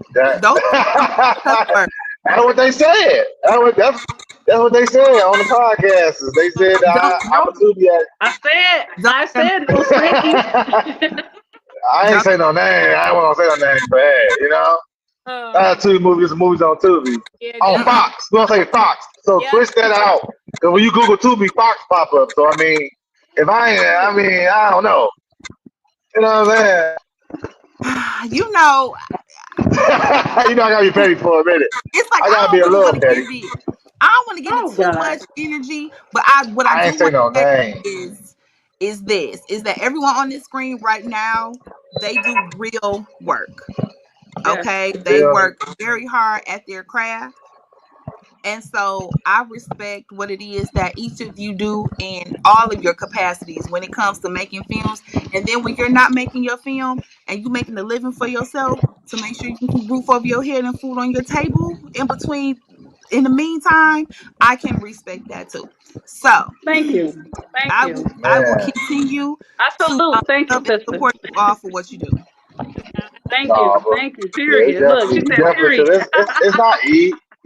That's what they said. That's what they said on the podcast. They said I'm a Tubi actor. I said no spanking. I ain't say no name. I ain't want to say no name bad, Tubi movies on Tubi. On Fox. We're gonna say Fox. So twist that out. Because when you Google Tubi, Fox pop up. So I mean, if I don't know. You know what I'm saying? I gotta be petty for a minute. It's like I gotta be a little petty. I don't want to give it too much energy, but I ain't say no name. Is that everyone on this screen right now, they do real work. Okay, they work very hard at their craft. And so I respect what it is that each of you do in all of your capacities when it comes to making films. And then when you're not making your film and you're making a living for yourself to make sure you can keep roof over your head and food on your table in the meantime, I can respect that too. So thank you. I will continue to support you all for what you do. Thank you. Period. Look, she said period.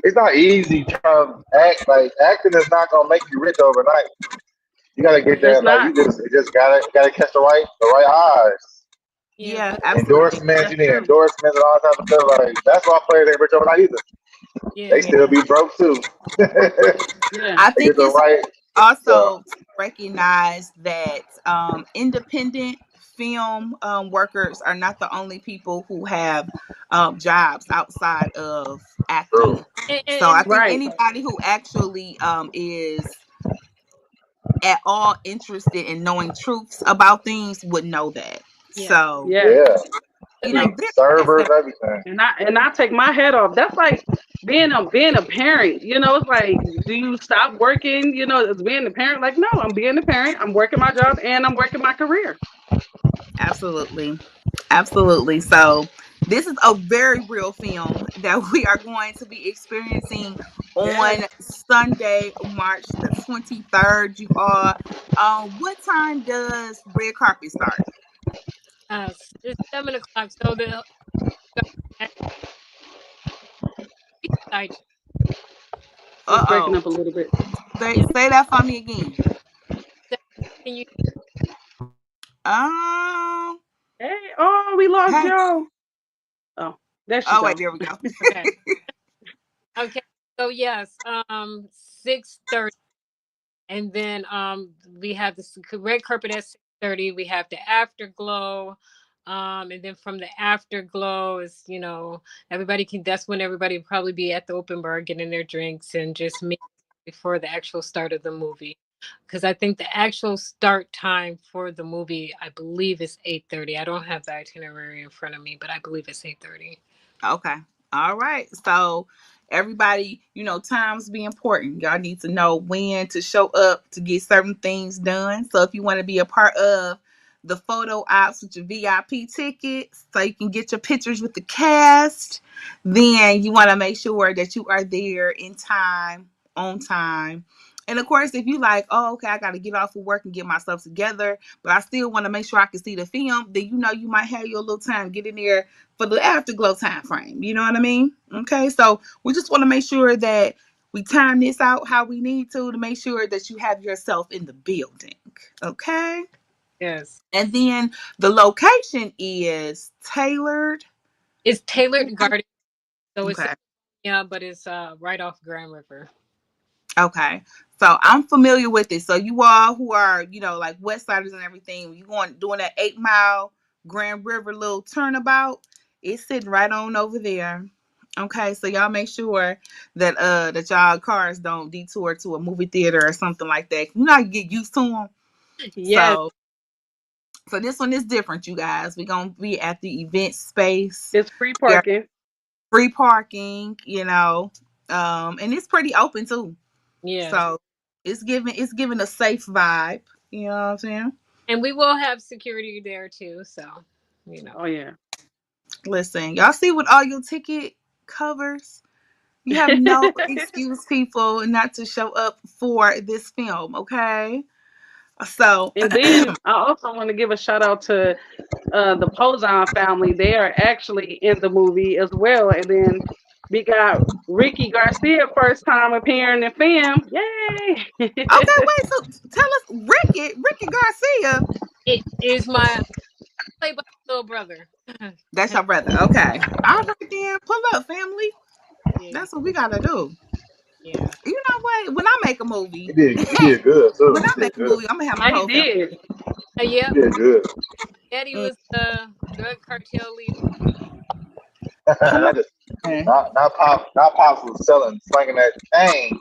It's not easy trying to act. Like acting is not gonna make you rich overnight. You gotta get that. Like you just gotta catch the right eyes. Yeah, absolutely. Endorsements. You need endorsements and all that type of stuff. Like basketball players ain't rich overnight either. Yeah, They still be broke too. Yeah. I They think get the it's right stuff. also to recognize that independent film workers are not the only people who have jobs outside of True. acting. So I and think Right. anybody who actually is at all interested in knowing truths about things would know that. yeah, So, Yes. Yeah. but like they're Servers, asset. everything. And I take my hat off. That's like being a parent. It's like, do you stop working? As being a parent. Like, no, I'm being a parent. I'm working my job and I'm working my career. Absolutely. Absolutely. So, this is a very real film that we are going to be experiencing Yes. on Sunday, March the 23rd. You all, what time does red carpet start? it's 7 o'clock. So the side It's breaking Uh-oh. up a little bit. Say, say that for me again. can you Um, Hey, oh, we lost hey. Joe. Oh, there she Oh, wait, go. there we go. okay? Okay. So yes, 6:30, and then we have the red carpet at 6:30. We have the afterglow. And then from the afterglow is, everybody can, that's when everybody will probably be at the open bar getting their drinks and just meet before the actual start of the movie. Because I think the actual start time for the movie, I believe, is 8:30. I don't have the itinerary in front of me, but I believe it's 8:30. Okay. All right. So everybody, times be important. Y'all need to know when to show up to get certain things done. So if you want to be a part of the photo ops with your VIP tickets so you can get your pictures with the cast, then you want to make sure that you are there in time, on time. And of course, if you like, oh, okay, I got to get off of work and get myself together, but I still want to make sure I can see the film, then you might have your little time, get in there for the afterglow time frame. You know what I mean? Okay, so we just want to make sure that we time this out how we need to make sure that you have yourself in the building. Okay, Yes. and then the location is tailored. It's Tailored Garden. So it's, Okay. yeah, but it's right off Grand River. Okay. So I'm familiar with it. So you all who are, like West Siders and everything, you going doing that 8 mile Grand River little turnabout, it's sitting right on over there. Okay, so y'all make sure that y'all cars don't detour to a movie theater or something like that. You know, you get used to them. Yes. So this one is different, you guys. We're gonna be at the event space. It's free We are parking. free parking, and it's pretty open too. Yes. So it's giving a safe vibe. You know what I'm saying? And we will have security there too. So, Oh yeah. Listen, y'all see what all your ticket covers? You have no excuse, people, not to show up for this film, okay? So And then I also want to give a shout out to the Pozon family. They are actually in the movie as well. And then we got Ricky Garcia first time appearing in film. Yay! okay, wait, so tell us Ricky Garcia. it is my play by my little brother. That's your brother. Okay. All right then. Pull up, family. Yeah. That's what we gotta do. Yeah. You know what? When I make a movie, He did good too. when I He make did a good. movie, I'm gonna have my Yeah, he whole family. did. Yep. He did good. Daddy Mm. was the drug cartel leader. Not just Okay. not pops was slinging that cane.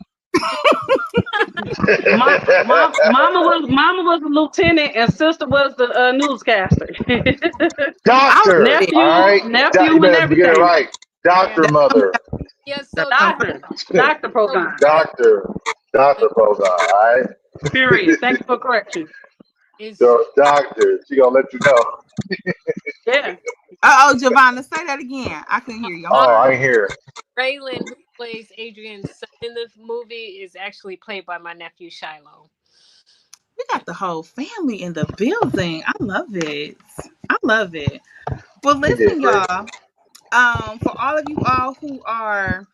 Mama was a lieutenant and sister was the newscaster. I love Doctor, it. all right. Nephew, You and better get it everything. right. Yeah. Doctor mother. Yeah. That's So so Doctor so Pozon. Doctor Bozon, all right. Period. Thank you for correction. it's So doctor, she gonna let you know. Yeah. Giovanna, say that again. I couldn't hear you. I'm Oh, I sorry. ain't here. Raylan, who plays Adrian's son in the movie, is actually played by my nephew Shiloh. We got the whole family in the building. I love it. I love it. Well, He did listen, great. y'all. For all of you all who are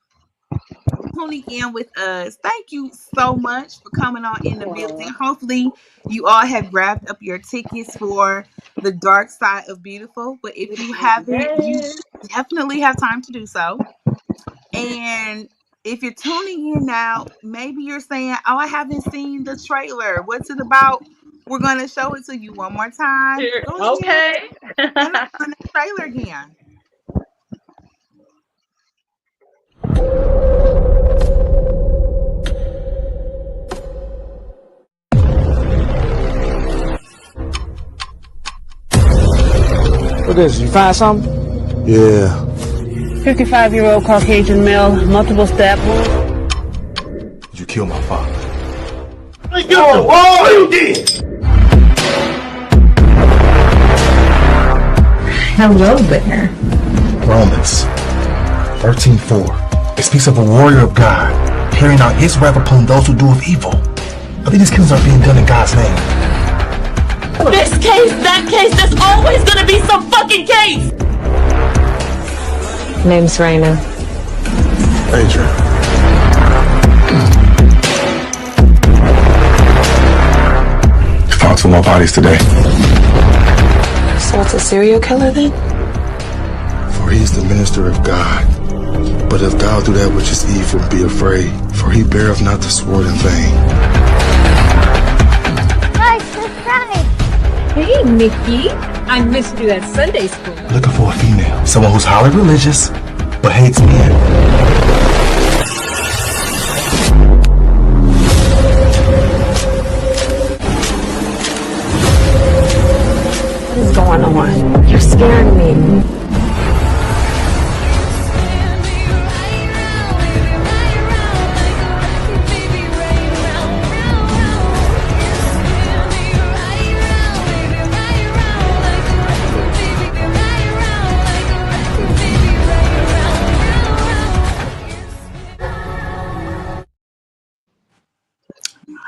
tuning in with us, thank you so much for coming on in the building. Aw. Hopefully, you all have grabbed up your tickets for the Dark Side of Beautiful. But if you haven't, you Yes. definitely have time to do so. And if you're tuning in now, maybe you're saying, "Oh, I haven't seen the trailer. What's it about?" We're gonna show it to you one more time. Go ahead Okay. and run the trailer again. What is it? You find something? Yeah. 55-year-old Caucasian male, multiple stab wounds. You killed my father. Whoa, you did! Hello there. Romans 13:4. It speaks of a warrior of God carrying out his wrath upon those who do of evil. I think these killings are being done in God's name. This case, that case, there's always gonna be some fucking case! Name's Raina. Adrian. You found two more bodies today. So it's a serial killer then? For he is the minister of God. But if thou do that which is evil, be afraid, for he beareth not the sword in vain. Hey, Nikki. I missed you at Sunday school. Looking for a female, someone who's highly religious, but hates men. What is going on? You're scaring me.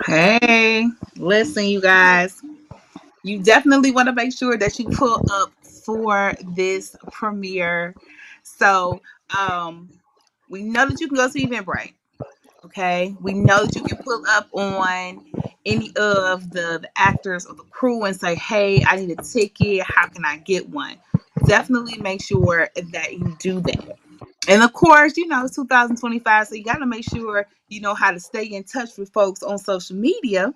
Hey, listen, you guys. You definitely want to make sure that you pull up for this premiere. So, we know that you can go to Eventbrite. Okay, we know that you can pull up on any of the actors or the crew and say, "Hey, I need a ticket. How can I get one?" Definitely make sure that you do that. And of course, you know, it's 2025, so you got to make sure you know how to stay in touch with folks on social media.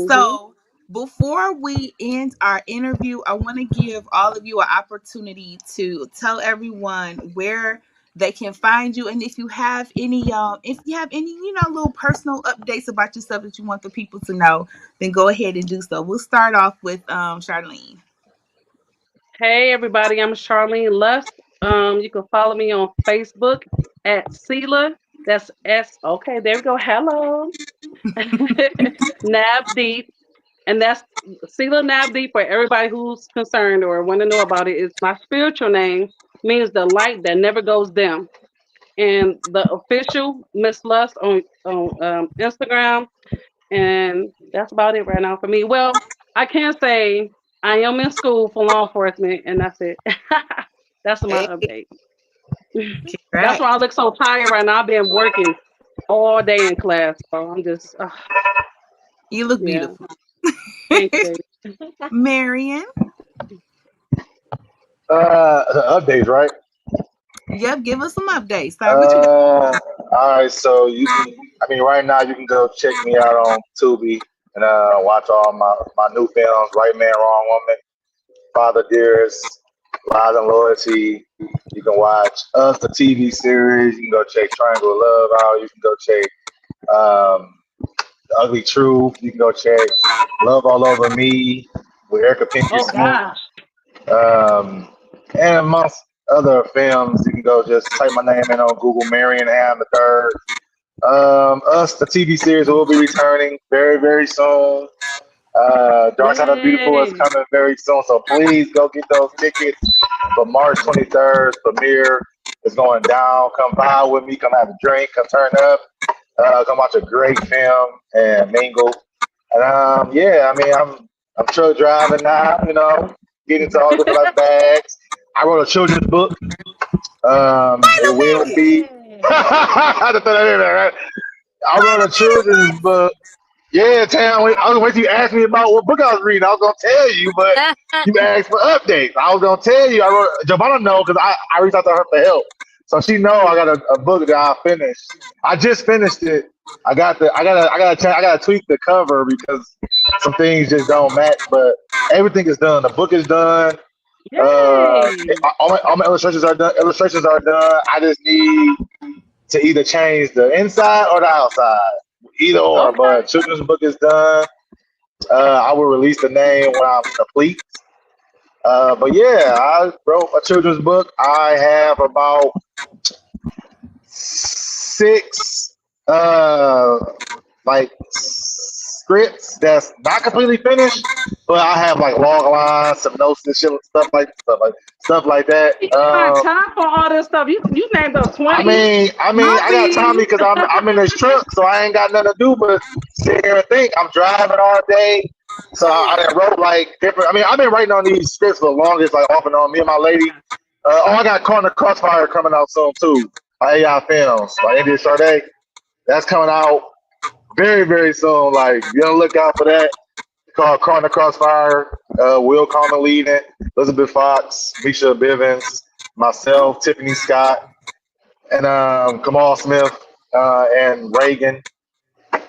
So before we end our interview, I want to give all of you an opportunity to tell everyone where they can find you, and if you have any, you know, little personal updates about yourself that you want the people to know, then go ahead and do so. We'll start off with Charlene. Hey everybody, I'm Charlene Lust. You can follow me on Facebook at Sela. That's S. Okay, there we go. Hello, Nab Deep, and that's Sela Nab Deep for everybody who's concerned or want to know about it. It's my spiritual name, means the light that never goes dim. And the official Miss Lust on Instagram, and that's about it right now for me. Well, I can say I am in school for law enforcement, and that's it. That's my Hey, update. That's congrats. why I look so tired right now. I've been working all day in class, so I'm just, You look yeah. beautiful. Thank you, baby. Marion. Updates, right? Yep, give us some updates. Start what you got. All right, so you can, I mean, right now you can go check me out on Tubi and watch all my new films, Right Man, Wrong Woman, Father Dearest, Lies and Loyalty. You can watch Us, the TV series. You can go check Triangle of Love out. You can go check The Ugly Truth. You can go check Love All Over Me with Erica Pinky Oh Smoke. gosh. And amongst other films, you can go just type my name in on Google, Marion Ham the Third. Us, the TV series, will be returning very, very soon. Dark Side of Beautiful is coming very soon, so please go get those tickets for March 23rd. Premiere is going down. Come by with me, come have a drink, come turn up, come watch a great film and mingle. And yeah, I mean, I'm truck driving now, you know, getting into all different like bags. I wrote a children's book. It will be. I had to throw that in there, right? I wrote a children's book. Yeah, Tam, I was waiting till you asked me about what book I was reading. I was going to tell you, but you asked for updates. I was going to tell you. I wrote, Giovanna know because I reached out to her for help. So she know I got a book that I finished. I just finished it. I gotta tweak the cover because some things just don't match. But everything is done. The book is done. Yay! All my illustrations are done. Illustrations are done. I just need to either change the inside or the outside. Either or. Okay. But children's book is done. I will release the name when I'm complete. But yeah, I wrote a children's book. I have about 6 like scripts that's not completely finished, but I have like log lines, some notes and shit, stuff like that. You got time for all this stuff. You named up 20. I got time because I'm in this truck, so I ain't got nothing to do but sit here and think. I'm driving all day. So I done wrote like different. I've been writing on these scripts for the longest, like off and on. Me and my lady. I got Corner Crossfire coming out soon too. By AI Films, by India Sade. That's coming out very, very soon. Like, be on the lookout for that. It's called Corner Crossfire. Will Coleman leading it. Elizabeth Fox, Misha Bivens, myself, Tiffany Scott, and Kamal Smith and Reagan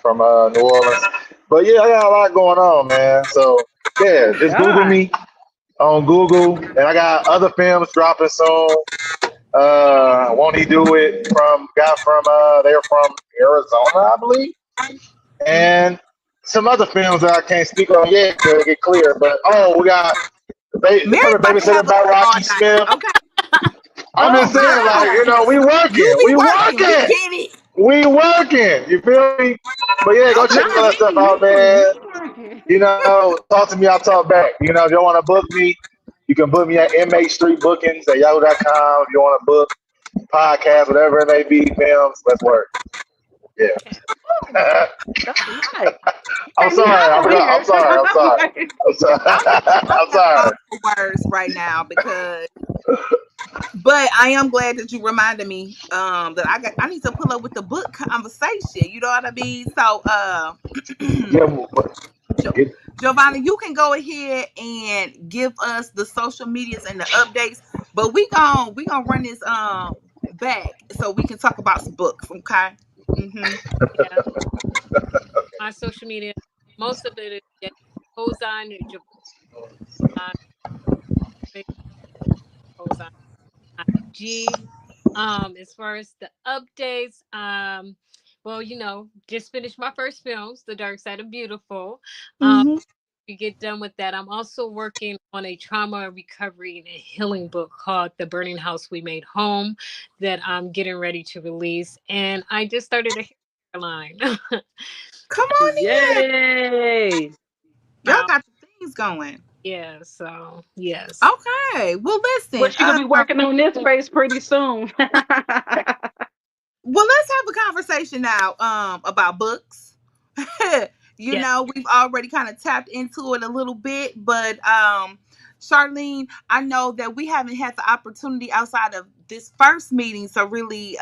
from New Orleans. But yeah, I got a lot going on, man. So yeah, just Google me on Google, and I got other films dropping soon. Won't he do it? They're from Arizona, I believe, and some other films that I can't speak on yet to get clear. But we got the Babysitter by Rocky Smith. Okay. I'm just saying, like, we working. You feel me? But yeah, go check all that stuff out, man. Talk to me, I'll talk back. If you don't want to book me, you can book me at mhstreetbookings@yahoo.com. If you want to book podcast, whatever it may be, films, let's work. Yeah. I'm sorry. Words right now because. But I am glad that you reminded me that I need to pull up with the book conversation. You know what I mean? So Giovanna, you can go ahead and give us the social medias and the updates, but we gonna run this back so we can talk about some books, okay? Yeah. My social media, most of it is goes on IG. As far as the updates, well, just finished my first films, The Dark Side of Beautiful. We get done with that. I'm also working on a trauma recovery and healing book called The Burning House We Made Home that I'm getting ready to release. And I just started a hair line. Come on in. Yay! Y'all got the things going. Yeah, so yes. Okay. Well, listen. Well, she's gonna be working on this space pretty soon. Well, let's have a conversation now about books. We've already kind of tapped into it a little bit, but Charlene, I know that we haven't had the opportunity outside of this first meeting to really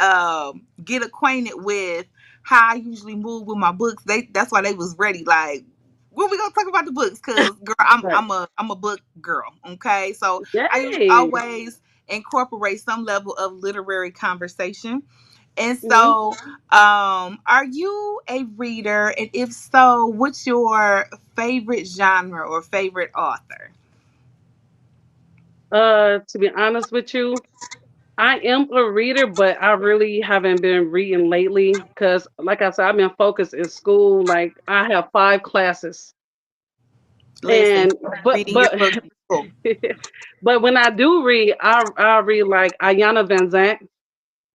get acquainted with how I usually move with my books. That's why they was ready. Like, when we gonna talk about the books? Because girl, I'm a book girl. Okay, so Yay. I usually always incorporate some level of literary conversation. And so, are you a reader? And if so, what's your favorite genre or favorite author? To be honest with you, I am a reader, but I really haven't been reading lately because, like I said, I've been focused in school. Like I have 5 classes, but when I do read, I read like Ayanna Van Zant.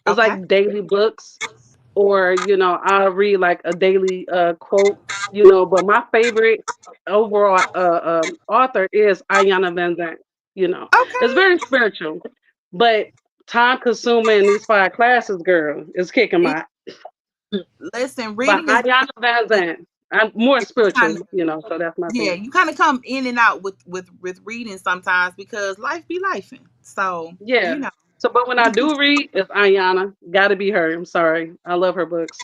It's like daily books, or I read like a daily quote. But my favorite overall author is Ayanna Van Zant. It's very spiritual, but time consuming these 5 classes, girl, is kicking my. Listen, reading but Ayanna Van Zant. I'm more spiritual, so that's my favorite. You kind of come in and out with reading sometimes because life be lifing. So yeah. So, but when I do read, it's Ayanna. Got to be her. I'm sorry. I love her books.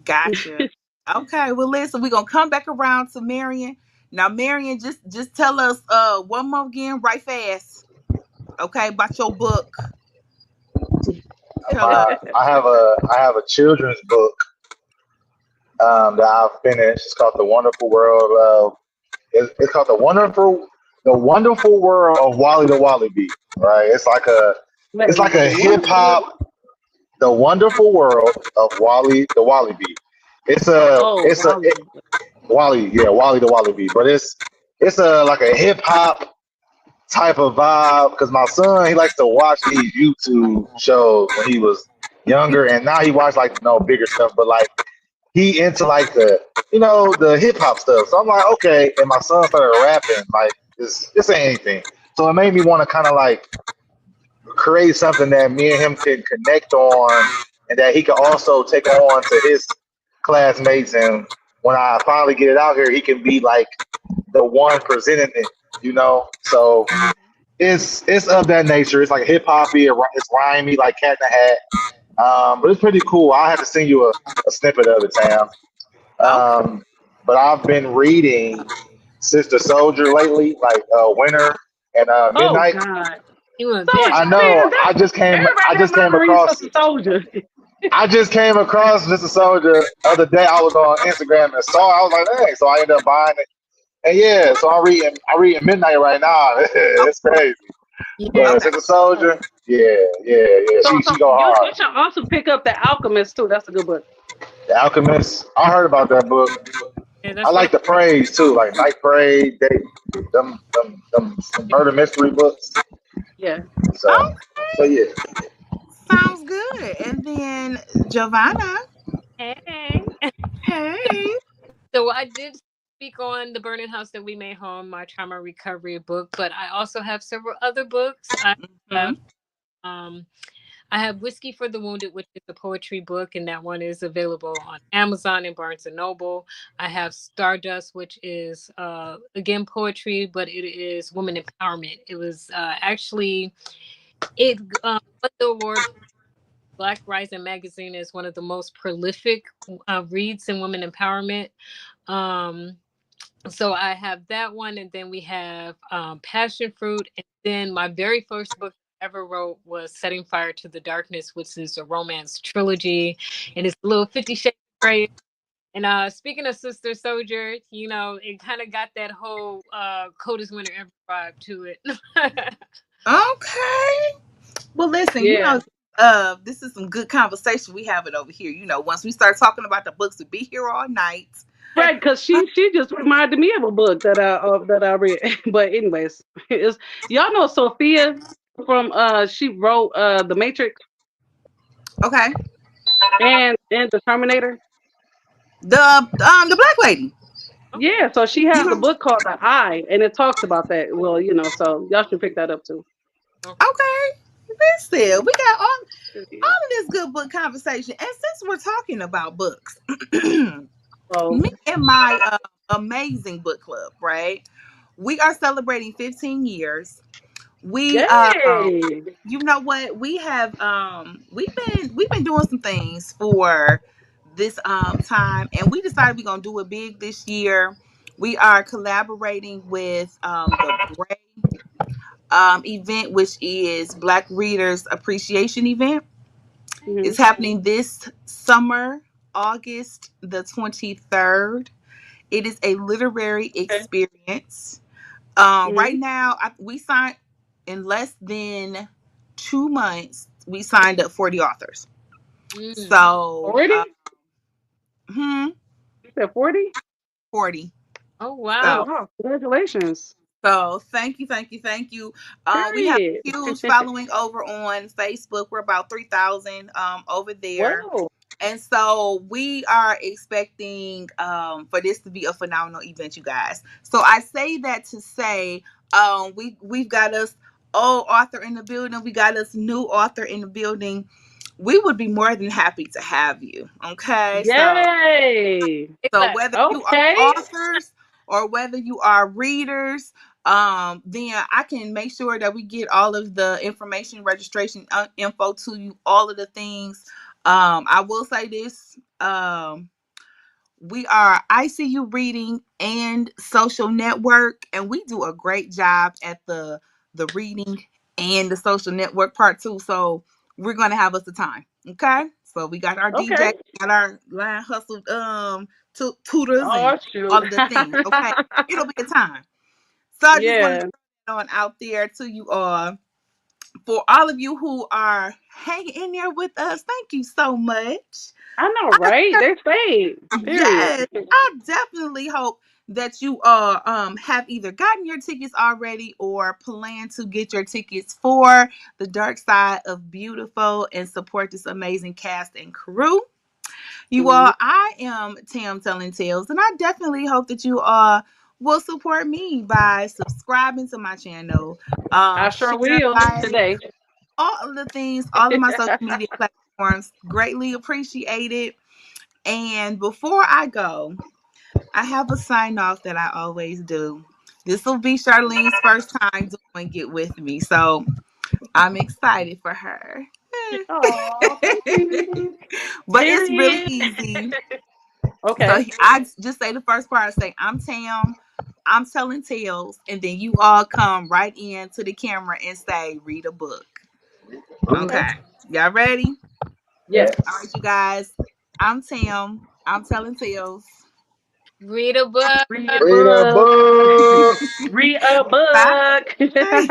Gotcha. Okay. Well, listen, we're going to come back around to Marion. Now, Marion, just tell us one more again, right fast. Okay, about your book. I have a children's book that I've finished. It's called The Wonderful World of. It's called The Wonderful World of Wally the Wallaby. Right? It's like a hip hop. The Wonderful World of Wally the Wallaby. Wally, yeah, Wally the Wallaby. But it's a like a hip hop type of vibe because my son he likes to watch these YouTube shows when he was younger, and now he watches like bigger stuff. But like he into like the hip hop stuff. So I'm like, okay. And my son started rapping like this ain't anything. So it made me want to kind of like create something that me and him can connect on, and that he can also take on to his classmates. And when I finally get it out here, he can be like the one presenting it. So it's of that nature. It's like hip hoppy, it's rhymey, like Cat in the Hat. But it's pretty cool. I'll have to send you a snippet of it, Tam. But I've been reading Sister Soldier lately, like Winter and Midnight. Oh God. I know. I just came across it. Soldier. I just came across Mr. Soldier the other day. I was on Instagram and saw it. I was like, hey, so I ended up buying it. And yeah, so I'm reading Midnight right now. It's crazy. Yeah. But Mr. Soldier, yeah. So, she go hard. You should also pick up The Alchemist too. That's a good book. The Alchemist. I heard about that book. Yeah, I like the praise too, like Night Parade, them murder mystery books. Yeah. So yeah. Sounds good. And then Giovanna. Hey. So I did speak on The Burning House That We Made Home, my trauma recovery book, but I also have several other books. I have Whiskey for the Wounded, which is a poetry book, and that one is available on Amazon and Barnes & Noble. I have Stardust, which is, again, poetry, but it is women empowerment. It was it won the award. Black Rising Magazine is one of the most prolific reads in women empowerment. So I have that one, and then we have Passion Fruit, and then my very first book ever wrote was Setting Fire to the Darkness, which is a romance trilogy, and it's a little 50 Shades of Grey. And speaking of Sister Soldier, it kind of got that whole coldest winter ever vibe to it. Okay. Well, listen, this is some good conversation we have it over here. Once we start talking about the books, we'll be here all night. Right, because she just reminded me of a book that I read. But anyways, y'all know Sophia from she wrote The Matrix. Okay. And The Terminator. The black lady. Yeah, so she has a book called The Eye, and it talks about that. Well, so y'all should pick that up too. Okay. Listen, we got all of this good book conversation, and since we're talking about books, me and my amazing book club, right? We are celebrating 15 years. We you know what? We have we've been doing some things for this time, and we decided we're gonna do it big this year. We are collaborating with the Bray event, which is Black Readers Appreciation Event. Mm-hmm. It's happening this summer, August the 23rd. It is a literary experience. Right now, we signed in less than 2 months. We signed up 40 authors. So 40? You said 40? 40. Oh wow! Wow! Congratulations. So thank you. We have a huge following over on Facebook. We're about 3,000 over there. Whoa. And so we are expecting for this to be a phenomenal event, you guys. So I say that to say we've got us old author in the building. We got us new author in the building. We would be more than happy to have you. Okay. Yay! So whether you are authors or whether you are readers, then I can make sure that we get all of the information, registration info to you, all of the things. I will say this. We are ICU Reading and Social Network, and we do a great job at the reading and the social network part too. So we're gonna have us a time. Okay. So we got our DJ, Okay. got our line hustle tutors and Oh shoot. all of the things. Okay. It'll be a time. So I just want to Yeah. throw it on out there to you all. For all of you who are hanging in there with us, thank you so much. I know, right? They stayed. Period. Yes, I definitely hope that you all have either gotten your tickets already or plan to get your tickets for the Dark Side of Beautiful and support this amazing cast and crew. You Mhm. all, I am Tam Telling Tales, and I definitely hope that you all will support me by subscribing to my channel, I sure share, will like, today. all of the things, all of my social media platforms. Greatly appreciated. And before I go, I have a sign off that I always do. This will be Charlene's first time doing it with me, so I'm excited for her. Oh, thank you. But it's really Period. easy. So Okay. I just say the first part. I say, I'm Tam. I'm telling tales. And then you all come right in to the camera and say, read a book. Okay. Okay. Y'all ready? Yes. All right, you guys. I'm Tam. I'm telling tales. Read a book. Read a Read a book. book. Read a Bye. book. Bye.